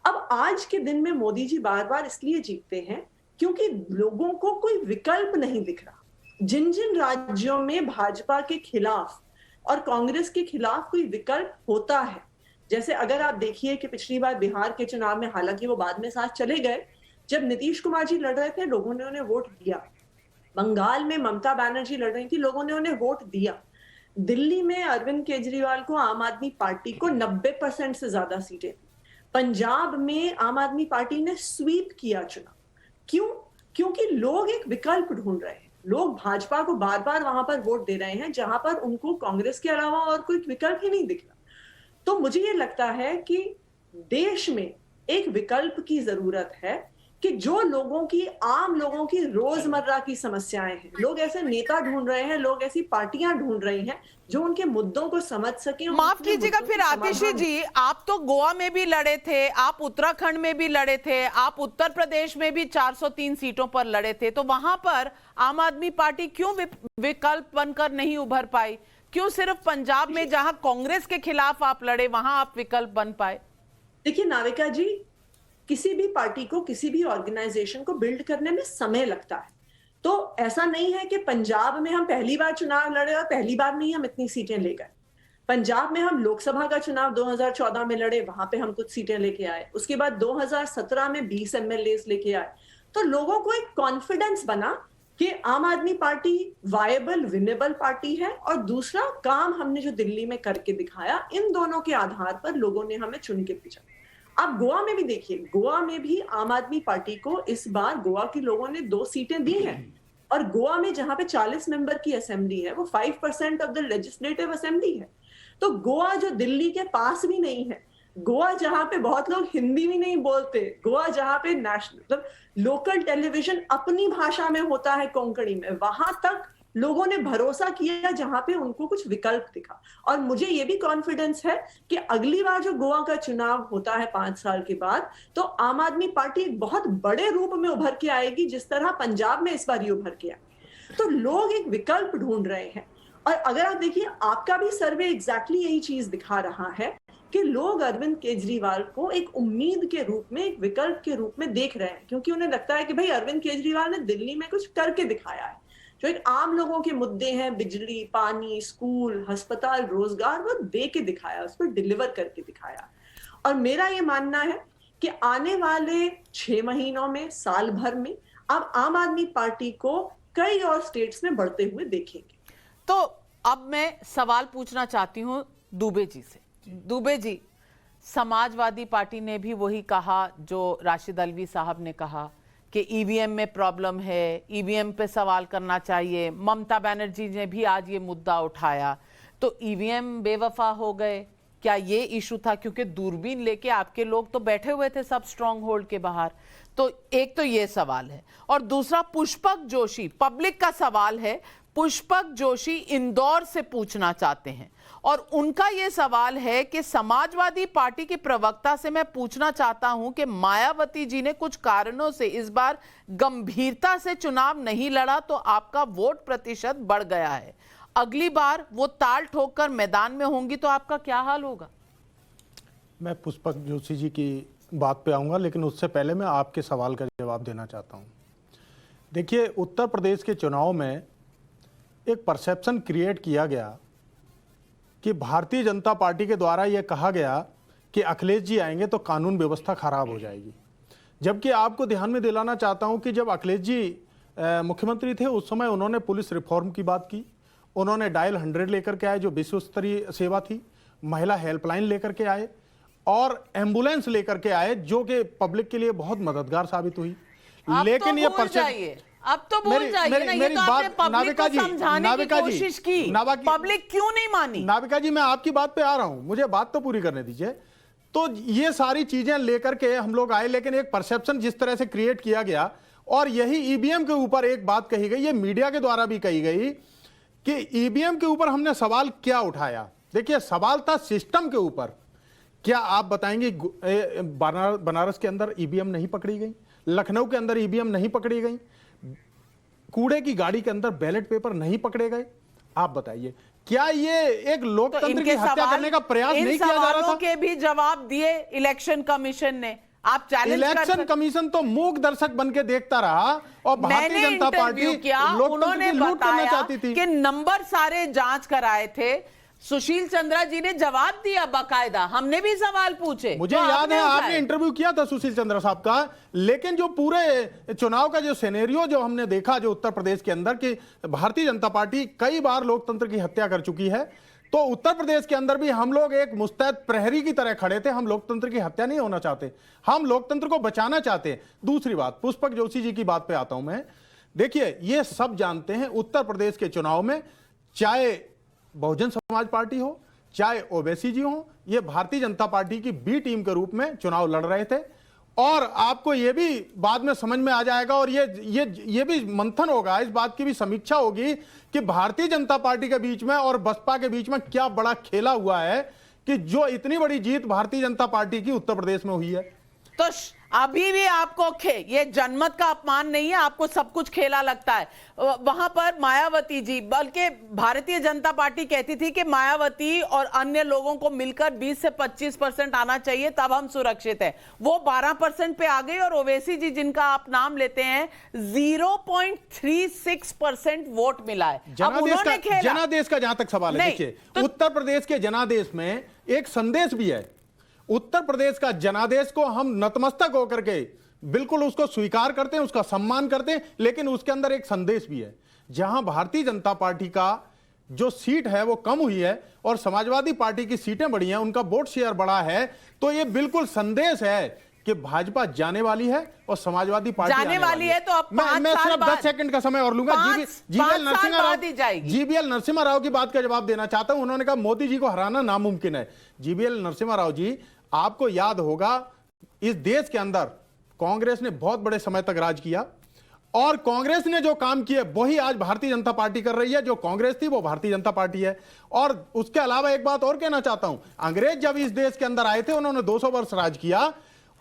अब आज के दिन में मोदी जी बार बार इसलिए जीतते हैं क्योंकि लोगों को कोई विकल्प नहीं दिख रहा। जिन जिन राज्यों में भाजपा के खिलाफ और कांग्रेस के खिलाफ कोई विकल्प होता है, जैसे अगर आप देखिए कि पिछली बार बिहार के चुनाव में, हालांकि वो बाद में साथ चले गए, जब नीतीश कुमार जी लड़ रहे थे लोगों ने उन्हें वोट दिया। बंगाल में ममता बनर्जी लड़ रही थी, लोगों ने उन्हें वोट दिया। दिल्ली में अरविंद केजरीवाल को, आम आदमी पार्टी को 90% से ज्यादा सीटें दी। पंजाब में आम आदमी पार्टी ने स्वीप किया चुनाव। क्यों? क्योंकि लोग एक विकल्प ढूंढ रहे हैं। लोग भाजपा को बार बार वहां पर वोट दे रहे हैं जहां पर उनको कांग्रेस के अलावा और कोई विकल्प ही नहीं दिख रहा। तो मुझे ये लगता है कि देश में एक विकल्प की जरूरत है कि जो लोगों की, आम लोगों की रोजमर्रा की समस्याएं हैं, लोग ऐसे नेता ढूंढ रहे हैं, लोग ऐसी पार्टियां ढूंढ रही हैं जो उनके मुद्दों को समझ सके। माफ कीजिएगा फिर आतिशी जी, आप तो गोवा में भी लड़े थे, आप उत्तराखंड में भी लड़े थे, आप उत्तर प्रदेश में भी 403 सीटों पर लड़े थे, तो वहां पर आम आदमी पार्टी क्यों विकल्प बनकर नहीं उभर पाई? क्यों सिर्फ पंजाब में जहां कांग्रेस के खिलाफ आप लड़े वहां आप विकल्प बन पाए? देखिए नाविका जी, किसी भी पार्टी को, किसी भी ऑर्गेनाइजेशन को बिल्ड करने में समय लगता है। तो ऐसा नहीं है कि पंजाब में हम पहली बार चुनाव लड़े और पहली बार में ही हम इतनी सीटें ले गए। पंजाब में हम लोकसभा का चुनाव 2014 में लड़े, वहां पे हम कुछ सीटें लेके आए। उसके बाद 2017 में 20 एमएलए लेके आए। तो लोगों को एक कॉन्फिडेंस बना कि आम आदमी पार्टी वायबल, विनेबल पार्टी है। और दूसरा काम हमने जो दिल्ली में करके दिखाया, इन दोनों के आधार पर लोगों ने हमें चुन के भेजा। आप गोवा में भी देखिए, गोवा में भी आम आदमी पार्टी को इस बार गोवा के लोगों ने 2 सीटें दी हैं। और गोवा में जहां पे 40 मेंबर की असेंबली है, वो 5% ऑफ द लेजिस्लेटिव असेंबली है। तो गोवा जो दिल्ली के पास भी नहीं है, गोवा जहां पे बहुत लोग हिंदी भी नहीं बोलते, गोवा जहां पे नेशनल, मतलब लोकल टेलीविजन अपनी भाषा में होता है, कोंकणी में, वहां तक लोगों ने भरोसा किया जहां पे उनको कुछ विकल्प दिखा। और मुझे ये भी कॉन्फिडेंस है कि अगली बार जो गोवा का चुनाव होता है 5 साल के बाद, तो आम आदमी पार्टी बहुत बड़े रूप में उभर के आएगी, जिस तरह पंजाब में इस बार ये उभर के आई। तो लोग एक विकल्प ढूंढ रहे हैं। और अगर आप देखिए, आपका भी सर्वे एग्जैक्टली यही चीज दिखा रहा है कि लोग अरविंद केजरीवाल को एक उम्मीद के रूप में, एक विकल्प के रूप में देख रहे हैं, क्योंकि उन्हें लगता है कि भाई अरविंद केजरीवाल ने दिल्ली में कुछ करके दिखाया है। जो एक आम लोगों के मुद्दे हैं, बिजली, पानी, स्कूल, अस्पताल, रोजगार, वो दे के दिखाया, उस पर डिलीवर करके दिखाया। और मेरा ये मानना है कि आने वाले 6 महीनों में, साल भर में, आप आम आदमी पार्टी को कई और स्टेट्स में बढ़ते हुए देखेंगे। तो अब मैं सवाल पूछना चाहती हूं दुबे जी से। दुबे जी, समाजवादी पार्टी ने भी वही कहा जो राशिद अल्वी साहब ने कहा कि ईवीएम में प्रॉब्लम है, ईवीएम पे सवाल करना चाहिए। ममता बनर्जी ने भी आज ये मुद्दा उठाया। तो ईवीएम बेवफा हो गए, क्या ये इशू था? क्योंकि दूरबीन लेके आपके लोग तो बैठे हुए थे सब स्ट्रॉन्ग होल्ड के बाहर। तो एक तो ये सवाल है। और दूसरा, पुष्पक जोशी, पब्लिक का सवाल है, पुष्पक जोशी इंदौर से पूछना चाहते हैं और उनका यह सवाल है कि समाजवादी पार्टी के प्रवक्ता से मैं पूछना चाहता हूं कि मायावती जी ने कुछ कारणों से इस बार गंभीरता से चुनाव नहीं लड़ा तो आपका वोट प्रतिशत बढ़ गया है, अगली बार वो ताल ठोककर मैदान में होंगी तो आपका क्या हाल होगा? मैं पुष्पक जोशी जी की बात पे आऊंगा, लेकिन उससे पहले मैं आपके सवाल का जवाब देना चाहता हूं। देखिए, उत्तर प्रदेश के चुनाव में एक परसेप्शन क्रिएट किया गया कि भारतीय जनता पार्टी के द्वारा यह कहा गया कि अखिलेश जी आएंगे तो कानून व्यवस्था खराब हो जाएगी। जबकि आपको ध्यान में दिलाना चाहता हूं कि जब अखिलेश जी मुख्यमंत्री थे उस समय उन्होंने पुलिस रिफॉर्म की बात की, उन्होंने डायल 100 लेकर के आए जो विश्व स्तरीय सेवा थी, महिला हेल्पलाइन लेकर के आए और एम्बुलेंस लेकर के आए जो कि पब्लिक के लिए बहुत मददगार साबित हुई। लेकिन ये अब तो भूल जाइए ना, ये तो आपने पब्लिक को समझाने की कोशिश की, पब्लिक क्यों नहीं मानी? नाविका जी, मैं आपकी बात पे आ रहा हूं, मुझे बात तो पूरी करने दीजिए। तो ये सारी चीजें लेकर के हम लोग आए, लेकिन एक परसेप्शन जिस तरह से क्रिएट किया गया और यही ईवीएम के ऊपर एक बात कही गई, ये मीडिया के द्वारा भी कही गई कि ईवीएम के ऊपर हमने सवाल क्या उठाया। देखिए, सवाल था सिस्टम के ऊपर। क्या आप बताएंगे बनारस के अंदर ईवीएम नहीं पकड़ी गई, लखनऊ के अंदर ईवीएम नहीं पकड़ी गई, कूड़े की गाड़ी के अंदर बैलेट पेपर नहीं पकड़े गए? आप बताइए, क्या ये एक लोकतंत्र की हत्या करने का प्रयास नहीं किया जा रहा था? के भी जवाब दिए इलेक्शन कमीशन ने। आप चैलेंज इलेक्शन कमीशन तो मूक दर्शक बन के देखता रहा और भारतीय जनता पार्टी लोकतंत्र की लूट करना चाहती थी। कि नंबर सारे जांच कराए थे, सुशील चंद्रा जी ने जवाब दिया बाकायदा, हमने भी सवाल पूछे। मुझे याद है आपने इंटरव्यू किया था सुशील चंद्रा साहब का, लेकिन जो पूरे चुनाव का जो सिनेरियो जो हमने देखा जो उत्तर प्रदेश के अंदर कि भारतीय जनता पार्टी कई बार लोकतंत्र की हत्या कर चुकी है, तो उत्तर प्रदेश के अंदर भी हम लोग एक मुस्तैद प्रहरी की तरह खड़े थे। हम लोकतंत्र की हत्या नहीं होना चाहते, हम लोकतंत्र को बचाना चाहते हैं। दूसरी बात, पुष्पक जोशी जी की बात पे आता हूं मैं। देखिए, ये सब जानते हैं उत्तर प्रदेश के चुनाव में चाहे बहुजन समाज पार्टी हो चाहे ओवैसी जी हो, ये भारतीय जनता पार्टी की बी टीम के रूप में चुनाव लड़ रहे थे। और आपको ये भी बाद में समझ में आ जाएगा और ये भी मंथन होगा, इस बात की भी समीक्षा होगी कि भारतीय जनता पार्टी के बीच में और बसपा के बीच में क्या बड़ा खेला हुआ है कि जो इतनी बड़ी जीत भारतीय जनता पार्टी की उत्तर प्रदेश में हुई है। तो अभी भी आपको ये जनमत का अपमान नहीं है, आपको सब कुछ खेला लगता है। वहां पर मायावती जी, बल्कि भारतीय जनता पार्टी कहती थी कि मायावती और अन्य लोगों को मिलकर 20 से 25% आना चाहिए तब हम सुरक्षित हैं। वो 12% पे आ गई और ओवैसी जी जिनका आप नाम लेते हैं 0.36% वोट मिला है। जनादेश का जहां तक सवाल है, देखिए उत्तर प्रदेश के जनादेश में एक संदेश भी है। उत्तर प्रदेश का जनादेश को हम नतमस्तक होकर के बिल्कुल उसको स्वीकार करते हैं, उसका सम्मान करते हैं, लेकिन उसके अंदर एक संदेश भी है। जहां भारतीय जनता पार्टी का जो सीट है वो कम हुई है और समाजवादी पार्टी की सीटें बढ़ी हैं, उनका वोट शेयर बढ़ा है, तो ये बिल्कुल संदेश है कि भाजपा जाने वाली है और समाजवादी पार्टी जाने वाली है। तो अब मैं सिर्फ 10 सेकंड का समय और लूंगा। जीबीएल नरसिम्हा राव की बात का जवाब देना चाहता हूं। उन्होंने कहा मोदी जी को हराना नामुमकिन है। जीबीएल नरसिम्हा राव जी, आपको याद होगा इस देश के अंदर कांग्रेस ने बहुत बड़े समय तक राज किया और कांग्रेस ने जो काम किए वही आज भारतीय जनता पार्टी कर रही है। जो कांग्रेस थी वो भारतीय जनता पार्टी है। और उसके अलावा एक बात और कहना चाहता हूं, अंग्रेज जब इस देश के अंदर आए थे उन्होंने 200 वर्ष राज किया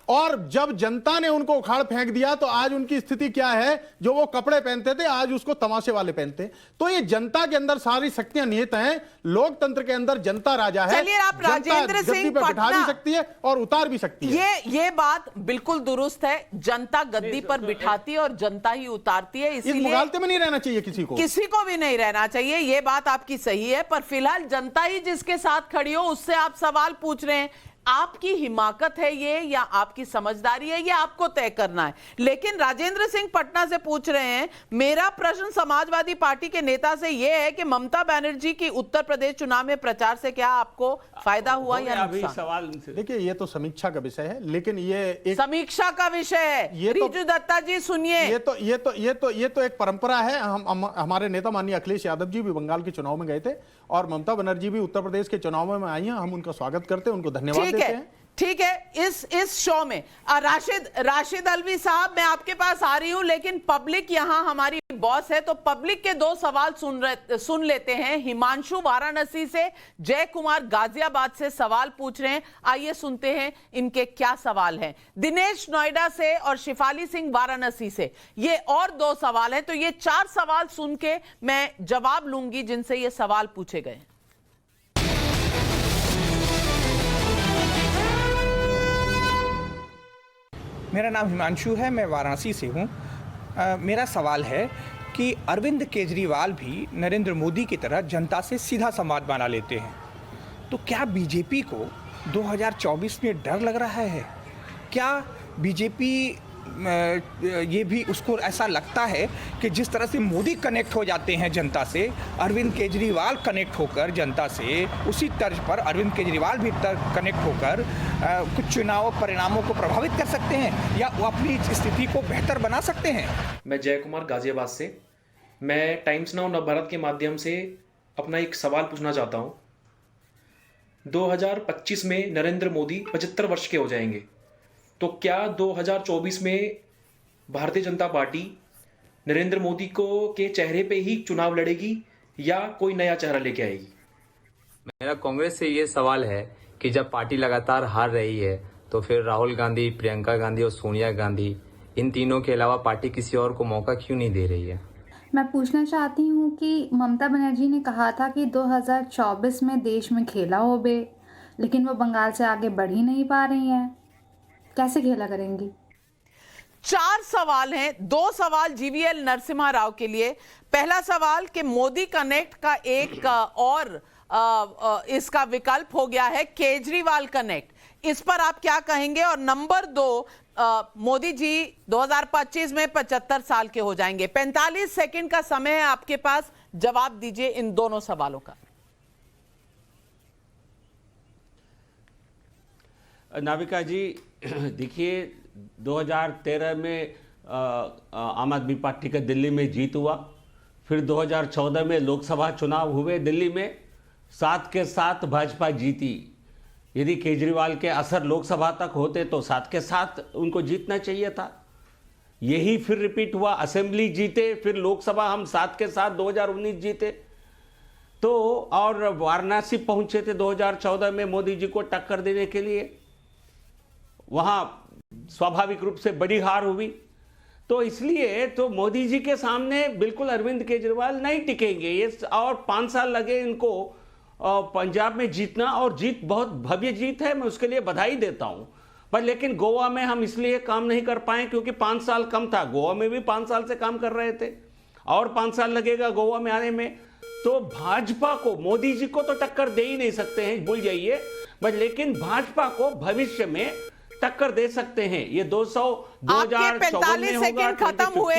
और जब जनता ने उनको उखाड़ फेंक दिया तो आज उनकी स्थिति क्या है? जो वो कपड़े पहनते थे आज उसको तमाशे वाले पहनते। तो ये जनता के अंदर सारी शक्तियां निहित हैं। लोकतंत्र के अंदर जनता राजा है। चलिए, आप राजेंद्र सिंह पर बिठा भी सकती है और उतार भी सकती है। ये बात बिल्कुल दुरुस्त है। जनता गद्दी पर बिठाती है और जनता ही उतारती है। इस मुगालते में नहीं रहना चाहिए किसी को भी नहीं रहना चाहिए। ये बात आपकी सही है, पर फिलहाल जनता ही जिसके साथ खड़ी हो उससे आप सवाल पूछ रहे हैं। आपकी हिमाकत है ये या आपकी समझदारी है, ये आपको तय करना है। लेकिन राजेंद्र सिंह पटना से पूछ रहे हैं, मेरा प्रश्न समाजवादी पार्टी के नेता से यह है कि ममता बनर्जी की उत्तर प्रदेश चुनाव में प्रचार से क्या आपको फायदा हुआ या नुकसान? सवाल देखिए, ये तो समीक्षा का विषय है, लेकिन ये एक समीक्षा का विषय है। रिजू दत्ता जी सुनिए, ये तो एक परंपरा है। हमारे नेता माननीय अखिलेश यादव जी भी बंगाल के चुनाव में गए थे और ममता बनर्जी भी उत्तर प्रदेश के चुनाव में आई हैं। हम उनका स्वागत करते हैं, उनको धन्यवाद देते हैं। ठीक है, इस शो में राशिद अलवी साहब, मैं आपके पास आ रही हूं, लेकिन पब्लिक यहां हमारी बॉस है, तो पब्लिक के 2 सवाल सुन लेते हैं। हिमांशु वाराणसी से, जय कुमार गाजियाबाद से सवाल पूछ रहे हैं, आइए सुनते हैं इनके क्या सवाल हैं। दिनेश नोएडा से और शिफाली सिंह वाराणसी से, ये और 2 सवाल हैं, तो ये 4 सवाल सुन के मैं जवाब लूंगी जिनसे ये सवाल पूछे गए। मेरा नाम हिमांशु है, मैं वाराणसी से हूँ। मेरा सवाल है कि अरविंद केजरीवाल भी नरेंद्र मोदी की तरह जनता से सीधा संवाद बना लेते हैं, तो क्या बीजेपी को 2024 में डर लग रहा है? क्या बीजेपी ये भी उसको ऐसा लगता है कि जिस तरह से मोदी कनेक्ट हो जाते हैं जनता से, अरविंद केजरीवाल कनेक्ट होकर जनता से, उसी तर्ज पर अरविंद केजरीवाल भी कनेक्ट होकर कुछ चुनाव परिणामों को प्रभावित कर सकते हैं या वो अपनी स्थिति को बेहतर बना सकते हैं? मैं जय कुमार गाजियाबाद से, मैं टाइम्स नाउ नवभारत के माध्यम से अपना एक सवाल पूछना चाहता हूँ। 2025 में नरेंद्र मोदी 75 वर्ष के हो जाएंगे, तो क्या 2024 में भारतीय जनता पार्टी नरेंद्र मोदी के चेहरे पे ही चुनाव लड़ेगी या कोई नया चेहरा लेके आएगी? मेरा कांग्रेस से ये सवाल है कि जब पार्टी लगातार हार रही है तो फिर राहुल गांधी, प्रियंका गांधी और सोनिया गांधी, इन तीनों के अलावा पार्टी किसी और को मौका क्यों नहीं दे रही है? मैं पूछना चाहती हूँ कि ममता बनर्जी ने कहा था कि 2024 में देश में खेला हो बे, लेकिन वो बंगाल से आगे बढ़ ही नहीं पा रही हैं, कैसे खेला करेंगी? 4 सवाल हैं, 2 सवाल जीवीएल नरसिम्हा राव के लिए। पहला सवाल कि मोदी कनेक्ट का एक और इसका विकल्प हो गया है केजरीवाल कनेक्ट, इस पर आप क्या कहेंगे? और नंबर 2, मोदी जी 2025 में 75 साल के हो जाएंगे। 45 सेकंड का समय है आपके पास, जवाब दीजिए इन दोनों सवालों का। नाविका जी, देखिए 2013 में आम आदमी पार्टी का दिल्ली में जीत हुआ, फिर 2014 में लोकसभा चुनाव हुए दिल्ली में, 7 के 7 भाजपा जीती। यदि केजरीवाल के असर लोकसभा तक होते तो 7 के 7 उनको जीतना चाहिए था। यही फिर रिपीट हुआ, असेंबली जीते, फिर लोकसभा हम 7 के 7 2019 जीते, तो और वाराणसी पहुंचे थे 2014 में मोदी जी को टक्कर देने के लिए, वहां स्वाभाविक रूप से बड़ी हार हुई। तो इसलिए तो मोदी जी के सामने बिल्कुल अरविंद केजरीवाल नहीं टिकेंगे, ये और 5 साल लगे इनको पंजाब में जीतना, और जीत बहुत भव्य जीत है, मैं उसके लिए बधाई देता हूं। पर लेकिन गोवा में हम इसलिए काम नहीं कर पाए क्योंकि 5 साल कम था, गोवा में भी 5 साल से काम कर रहे थे, और 5 साल लगेगा गोवा में आने में। तो भाजपा को, मोदी जी को तो टक्कर दे ही नहीं सकते हैं, भूल जाइए, बट लेकिन भाजपा को भविष्य में टक्कर दे सकते हैं। ये 45 सेकंड खत्म हुए।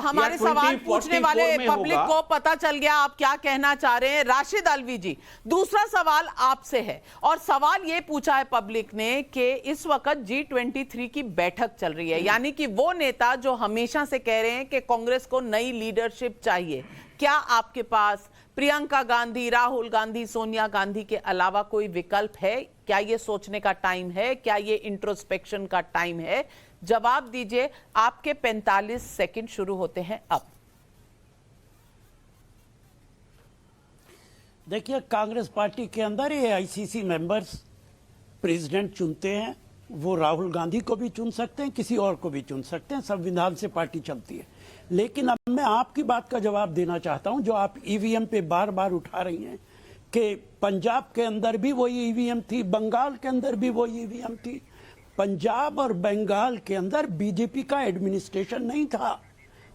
हमारे सवाल पूछने वाले पब्लिक को पता चल गया आप क्या कहना चाह रहे हैं। राशिद अलवी जी, दूसरा सवाल आपसे है, और सवाल ये पूछा है पब्लिक ने कि इस वक्त G23 की बैठक चल रही है, यानी कि वो नेता जो हमेशा से कह रहे हैं कि कांग्रेस को नई लीडरशिप चाहिए, क्या आपके पास प्रियंका गांधी, राहुल गांधी, सोनिया गांधी के अलावा कोई विकल्प है? क्या ये सोचने का टाइम है? क्या ये इंट्रोस्पेक्शन का टाइम है? जवाब दीजिए, आपके 45 सेकंड शुरू होते हैं अब। देखिए, कांग्रेस पार्टी के अंदर AICC मेंबर्स प्रेसिडेंट चुनते हैं, वो राहुल गांधी को भी चुन सकते हैं, किसी और को भी चुन सकते हैं, संविधान से पार्टी चलती है। लेकिन अब मैं आपकी बात का जवाब देना चाहता हूं, जो आप EVM पे बार बार उठा रही हैं कि पंजाब के अंदर भी वही EVM थी, बंगाल के अंदर भी वही EVM थी। पंजाब और बंगाल के अंदर बीजेपी का एडमिनिस्ट्रेशन नहीं था,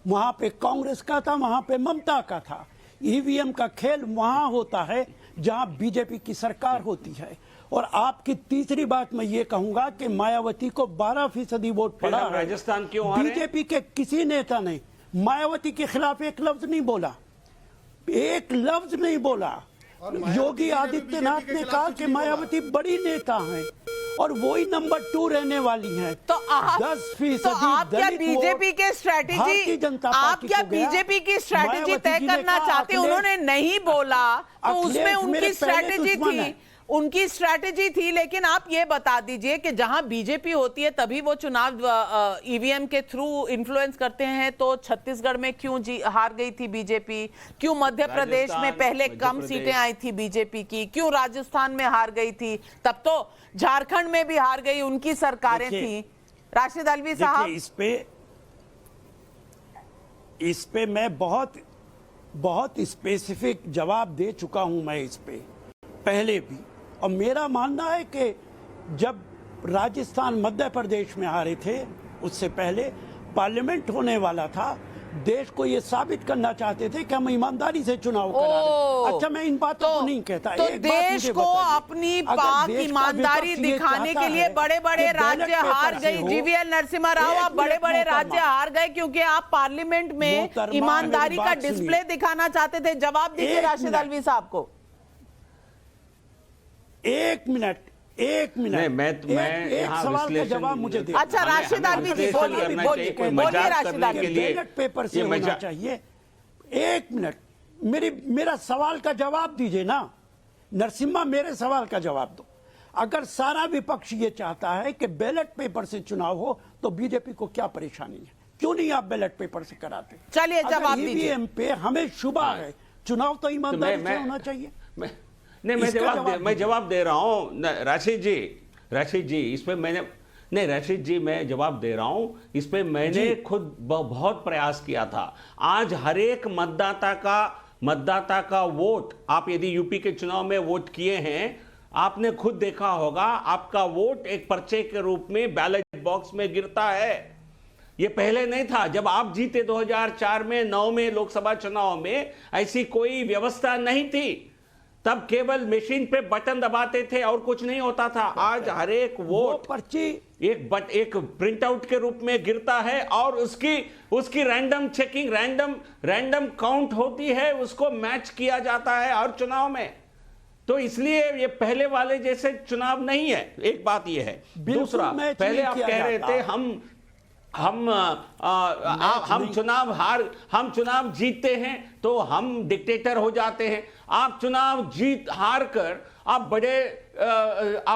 वहां पे कांग्रेस का था, वहां पे ममता का था। EVM का खेल वहां होता है जहां बीजेपी की सरकार होती है। और आपकी तीसरी बात मैं ये कहूंगा कि मायावती को 12% वोट पड़ा। राजस्थान क्यों? बीजेपी के किसी नेता ने मायावती के खिलाफ एक लफ्ज नहीं बोला, एक लफ्ज नहीं बोला। योगी आदित्यनाथ ने कहा कि मायावती बड़ी नेता हैं और वही नंबर 2 रहने वाली हैं। तो आप 10% तो आप क्या बीजेपी के स्ट्रैटेजी, आप क्या बीजेपी की स्ट्रैटेजी तय करना चाहते? उन्होंने नहीं बोला तो उसमें उनकी स्ट्रैटेजी थी, उनकी स्ट्रैटेजी थी, लेकिन आप ये बता दीजिए कि जहां बीजेपी होती है तभी वो चुनाव ईवीएम के थ्रू इन्फ्लुएंस करते हैं, तो छत्तीसगढ़ में क्यों हार गई थी बीजेपी? क्यों मध्य प्रदेश में पहले कम सीटें आई थी बीजेपी की? क्यों राजस्थान में हार गई थी? तब तो झारखंड में भी हार गई, उनकी सरकारें थी। राशिद अलवी साहब, इस पे मैं बहुत स्पेसिफिक जवाब दे चुका हूं मैं इस पे पहले भी। और मेरा मानना है कि जब राजस्थान मध्य प्रदेश में हारे थे, उससे पहले पार्लियामेंट होने वाला था, देश को ये साबित करना चाहते थे कि हम ईमानदारी से चुनाव करा रहे। अच्छा, मैं इन बातों को नहीं कहता। तो एक बात देश को अपनी पाक ईमानदारी दिखाने के लिए बड़े बड़े राज्य हार गई। जीवीएल नरसिम्हा राव, आप बड़े बड़े राज्य हार गए क्योंकि आप पार्लियामेंट में ईमानदारी का डिस्प्ले दिखाना चाहते थे। जवाब दीजिए राशिद अलवी साहब को। एक मिनट एक सवाल का जवाब मुझे दे। अच्छा राशिद अलवी जी, बोलिए राशिद अलवी। बैलेट पेपर से होना चाहिए। एक मिनट, मेरा सवाल का जवाब दीजिए ना नरसिम्हा, मेरे सवाल का जवाब दो। अगर सारा विपक्ष ये चाहता है कि बैलेट पेपर से चुनाव हो, तो बीजेपी को क्या परेशानी है? क्यों नहीं आप बैलेट पेपर से कराते? चलिए जवाब दीजिए। ईवीएम पे हमें शुबा है, चुनाव तो ईमानदारी से होना चाहिए। नहीं, मैं जवाब दे रहा हूं राशिद जी, इस पे मैंने नहीं राशिद जी, मैं जवाब दे रहा हूं इस पे। मैंने खुद बहुत प्रयास किया था। आज हर एक मतदाता का वोट, आप यदि यूपी के चुनाव में वोट किए हैं, आपने खुद देखा होगा, आपका वोट एक पर्चे के रूप में बैलेट बॉक्स में गिरता है। ये पहले नहीं था। जब आप जीते 2004 में, 9 में लोकसभा चुनाव में, ऐसी कोई व्यवस्था नहीं थी। तब केवल मशीन पे बटन दबाते थे और कुछ नहीं होता था। आज हर एक वोट पर्ची एक प्रिंट आउट के रूप में गिरता है और उसकी रैंडम चेकिंग, रैंडम काउंट होती है, उसको मैच किया जाता है हर चुनाव में। तो इसलिए ये पहले वाले जैसे चुनाव नहीं है। एक बात ये है। दूसरा, पहले आप कह रहे थे हम चुनाव जीतते हैं तो हम डिक्टेटर हो जाते हैं। आप चुनाव हार कर आप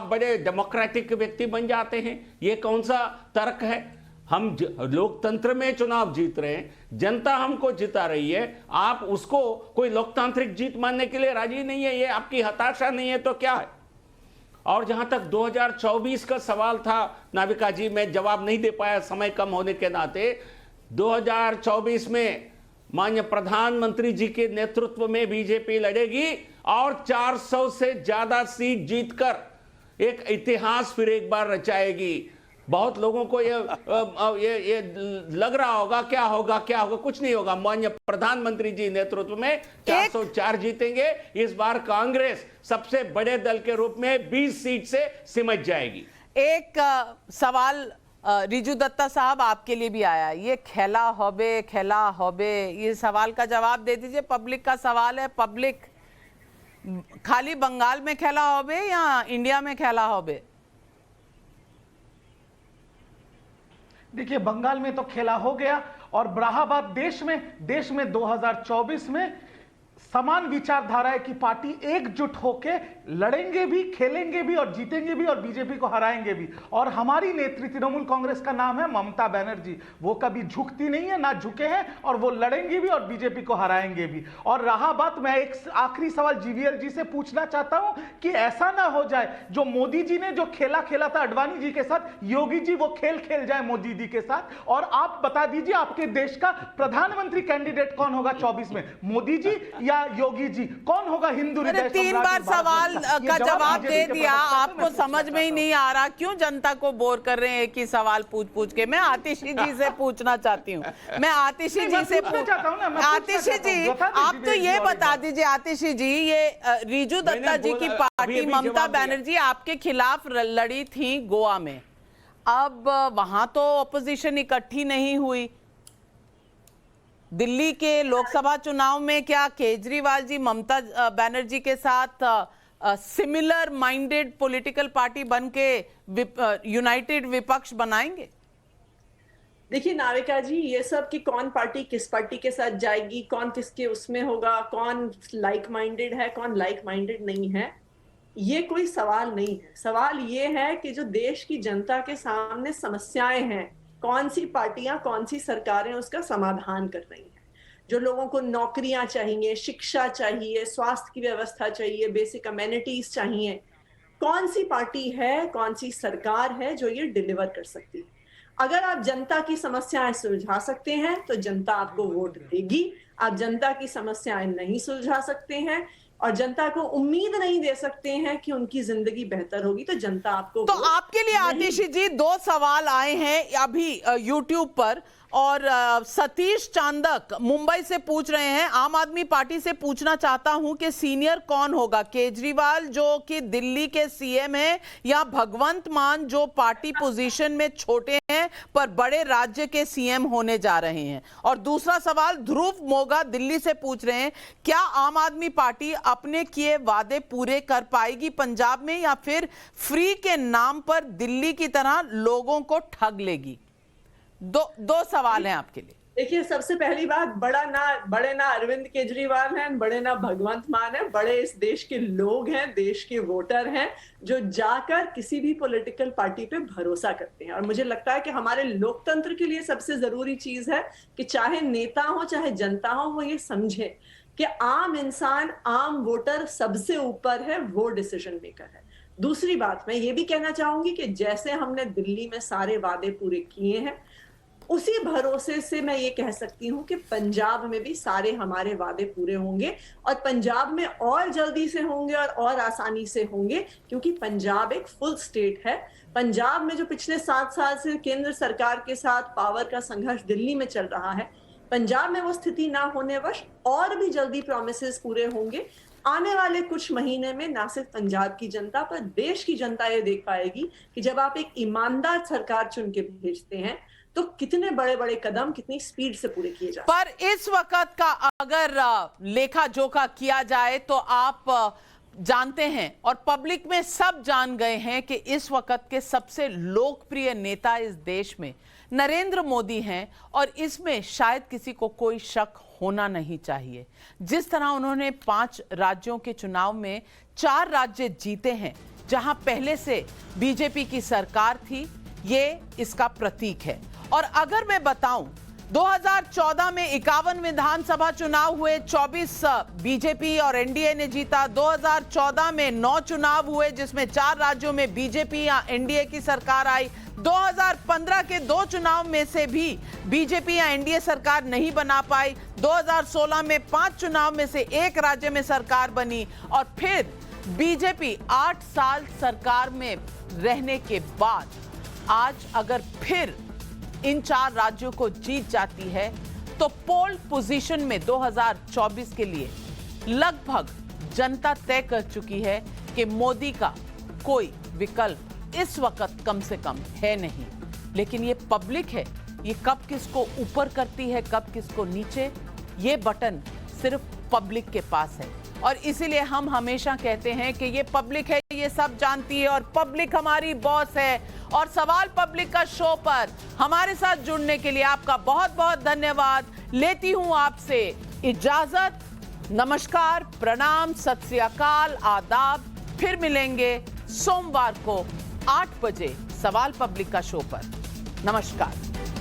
बड़े डेमोक्रेटिक व्यक्ति बन जाते हैं। ये कौन सा तर्क है? हम लोकतंत्र में चुनाव जीत रहे हैं, जनता हमको जिता रही है, आप उसको कोई लोकतांत्रिक जीत मानने के लिए राजी नहीं है। ये आपकी हताशा नहीं है तो क्या है? और जहां तक 2024 का सवाल था नाविका जी, मैं जवाब नहीं दे पाया समय कम होने के नाते। 2024 में माननीय प्रधानमंत्री जी के नेतृत्व में बीजेपी लड़ेगी और 400 से ज्यादा सीट जीतकर एक इतिहास फिर एक बार रचाएगी। बहुत लोगों को ये लग रहा होगा क्या होगा, कुछ नहीं होगा। माननीय प्रधानमंत्री जी नेतृत्व में 404 जीतेंगे। इस बार कांग्रेस सबसे बड़े दल के रूप में 20 सीट से सिमट जाएगी। एक सवाल रिजू दत्ता साहब आपके लिए भी आया। ये खेला होबे, ये सवाल का जवाब दे दीजिए। पब्लिक का सवाल है। पब्लिक, खाली बंगाल में खेला होबे या इंडिया में खेला होबे? देखिए, बंगाल में तो खेला हो गया और इलाहाबाद देश में 2024 में समान विचारधारा की पार्टी एकजुट होके लड़ेंगे भी, खेलेंगे भी और जीतेंगे भी और बीजेपी को हराएंगे भी। और हमारी नेत्री तृणमूल कांग्रेस का नाम है ममता बनर्जी। वो कभी झुकती नहीं है, ना झुके हैं, और वो लड़ेंगी भी और बीजेपी को हराएंगे भी। और रहा बात, मैं एक आखिरी सवाल जीवीएल जी से पूछना चाहता हूं कि ऐसा ना हो जाए जो मोदी जी ने जो खेला था अडवाणी जी के साथ, योगी जी वो खेल जाए मोदी जी के साथ। और आप बता दीजिए, आपके देश का प्रधानमंत्री कैंडिडेट कौन होगा 24 में, मोदी जी या योगी जी? कौन होगा हिंदू हृदय? 3 बार सवाल का जवाब दे दिया, आपको समझ में ही नहीं आ रहा। क्यों जनता को बोर कर रहे हैं एक ही सवाल पूछ के? मैं आतिशी जी से पूछना चाहती हूँ। आतिशी जी, आप तो ये बता दीजिए आतिशी जी, ये रिजू दत्ता जी की पार्टी ममता बनर्जी आपके खिलाफ लड़ी थी गोवा में। अब वहां तो ऑपोजिशन इकट्ठी नहीं हुई। दिल्ली के लोकसभा चुनाव में क्या केजरीवाल जी ममता बनर्जी के साथ सिमिलर माइंडेड पॉलिटिकल पार्टी बन के यूनाइटेड विपक्ष बनाएंगे? देखिए नाविका जी, ये सब कि कौन पार्टी किस पार्टी के साथ जाएगी, कौन किसके उसमें होगा, कौन लाइक माइंडेड है, कौन लाइक माइंडेड नहीं है, ये कोई सवाल नहीं है। सवाल ये है कि जो देश की जनता के सामने समस्याएं हैं, कौन सी पार्टियां, कौन सी सरकारें उसका समाधान कर रही हैं। जो लोगों को नौकरियां चाहिए, शिक्षा चाहिए, स्वास्थ्य की व्यवस्था चाहिए, बेसिक अमेनिटीज चाहिए, कौन सी पार्टी है, कौन सी सरकार है जो ये डिलीवर कर सकती है। अगर आप जनता की समस्याएं सुलझा सकते हैं तो जनता आपको वोट देगी। आप जनता की समस्याएं नहीं सुलझा सकते हैं और जनता को उम्मीद नहीं दे सकते हैं कि उनकी जिंदगी बेहतर होगी, तो जनता आपको तो आपके लिए आतिशी जी 2 सवाल आए हैं अभी YouTube पर, और सतीश चांदक मुंबई से पूछ रहे हैं, आम आदमी पार्टी से पूछना चाहता हूं कि सीनियर कौन होगा, केजरीवाल जो कि दिल्ली के सीएम हैं या भगवंत मान जो पार्टी पोजीशन में छोटे हैं पर बड़े राज्य के सीएम होने जा रहे हैं। और दूसरा सवाल ध्रुव मोगा दिल्ली से पूछ रहे हैं, क्या आम आदमी पार्टी अपने किए वादे पूरे कर पाएगी पंजाब में या फिर फ्री के नाम पर दिल्ली की तरह लोगों को ठग लेगी? दो सवाल हैं आपके लिए। देखिए, सबसे पहली बात, बड़े ना अरविंद केजरीवाल हैं, बड़े ना भगवंत मान है, बड़े इस देश के लोग हैं, देश के वोटर हैं जो जाकर किसी भी पॉलिटिकल पार्टी पे भरोसा करते हैं। और मुझे लगता है कि हमारे लोकतंत्र के लिए सबसे जरूरी चीज है कि चाहे नेता हो चाहे जनता हो, वो ये समझे कि आम इंसान, आम वोटर सबसे ऊपर है, वो डिसीजन मेकर है। दूसरी बात, मैं ये भी कहना चाहूंगी कि जैसे हमने दिल्ली में सारे वादे पूरे किए हैं, उसी भरोसे से मैं ये कह सकती हूँ कि पंजाब में भी सारे हमारे वादे पूरे होंगे, और पंजाब में और जल्दी से होंगे और आसानी से होंगे, क्योंकि पंजाब एक फुल स्टेट है। पंजाब में जो पिछले 7 साल से केंद्र सरकार के साथ पावर का संघर्ष दिल्ली में चल रहा है, पंजाब में वो स्थिति ना होने वश और भी जल्दी प्रॉमिसेस पूरे होंगे। आने वाले कुछ महीने में ना सिर्फ पंजाब की जनता पर देश की जनता ये देख पाएगी कि जब आप एक ईमानदार सरकार चुन के भेजते हैं तो कितने बड़े बड़े कदम कितनी स्पीड से पूरे किए जाते हैं। पर इस वक्त का अगर लेखा जोखा किया जाए तो आप जानते हैं और पब्लिक में सब जान गए हैं कि इस वक्त के सबसे लोकप्रिय नेता इस देश में नरेंद्र मोदी हैं, और इसमें शायद किसी को कोई शक होना नहीं चाहिए। जिस तरह उन्होंने 5 राज्यों के चुनाव में 4 राज्य जीते हैं जहां पहले से बीजेपी की सरकार थी, ये इसका प्रतीक है। और अगर मैं बताऊं, 2014 में 51 विधानसभा चुनाव हुए, 24 बीजेपी और एनडीए ने जीता। 2014 में 9 चुनाव हुए जिसमें 4 राज्यों में बीजेपी या एनडीए की सरकार आई। 2015 के 2 चुनाव में से भी बीजेपी या एनडीए सरकार नहीं बना पाई। 2016 में 5 चुनाव में से 1 राज्य में सरकार बनी, और फिर बीजेपी 8 साल सरकार में रहने के बाद आज अगर फिर इन 4 राज्यों को जीत जाती है तो पोल पोजीशन में 2024 के लिए लगभग जनता तय कर चुकी है कि मोदी का कोई विकल्प इस वक्त कम से कम है नहीं। लेकिन ये पब्लिक है, ये कब किसको ऊपर करती है कब किसको नीचे, ये बटन सिर्फ पब्लिक के पास है। और इसीलिए हम हमेशा कहते हैं कि ये पब्लिक है, ये सब जानती है और पब्लिक हमारी बॉस है। और सवाल पब्लिक का शो पर हमारे साथ जुड़ने के लिए आपका बहुत बहुत धन्यवाद। लेती हूं आपसे इजाजत। नमस्कार, प्रणाम, सत श्री अकाल, आदाब। फिर मिलेंगे सोमवार को 8 बजे सवाल पब्लिक का शो पर। नमस्कार।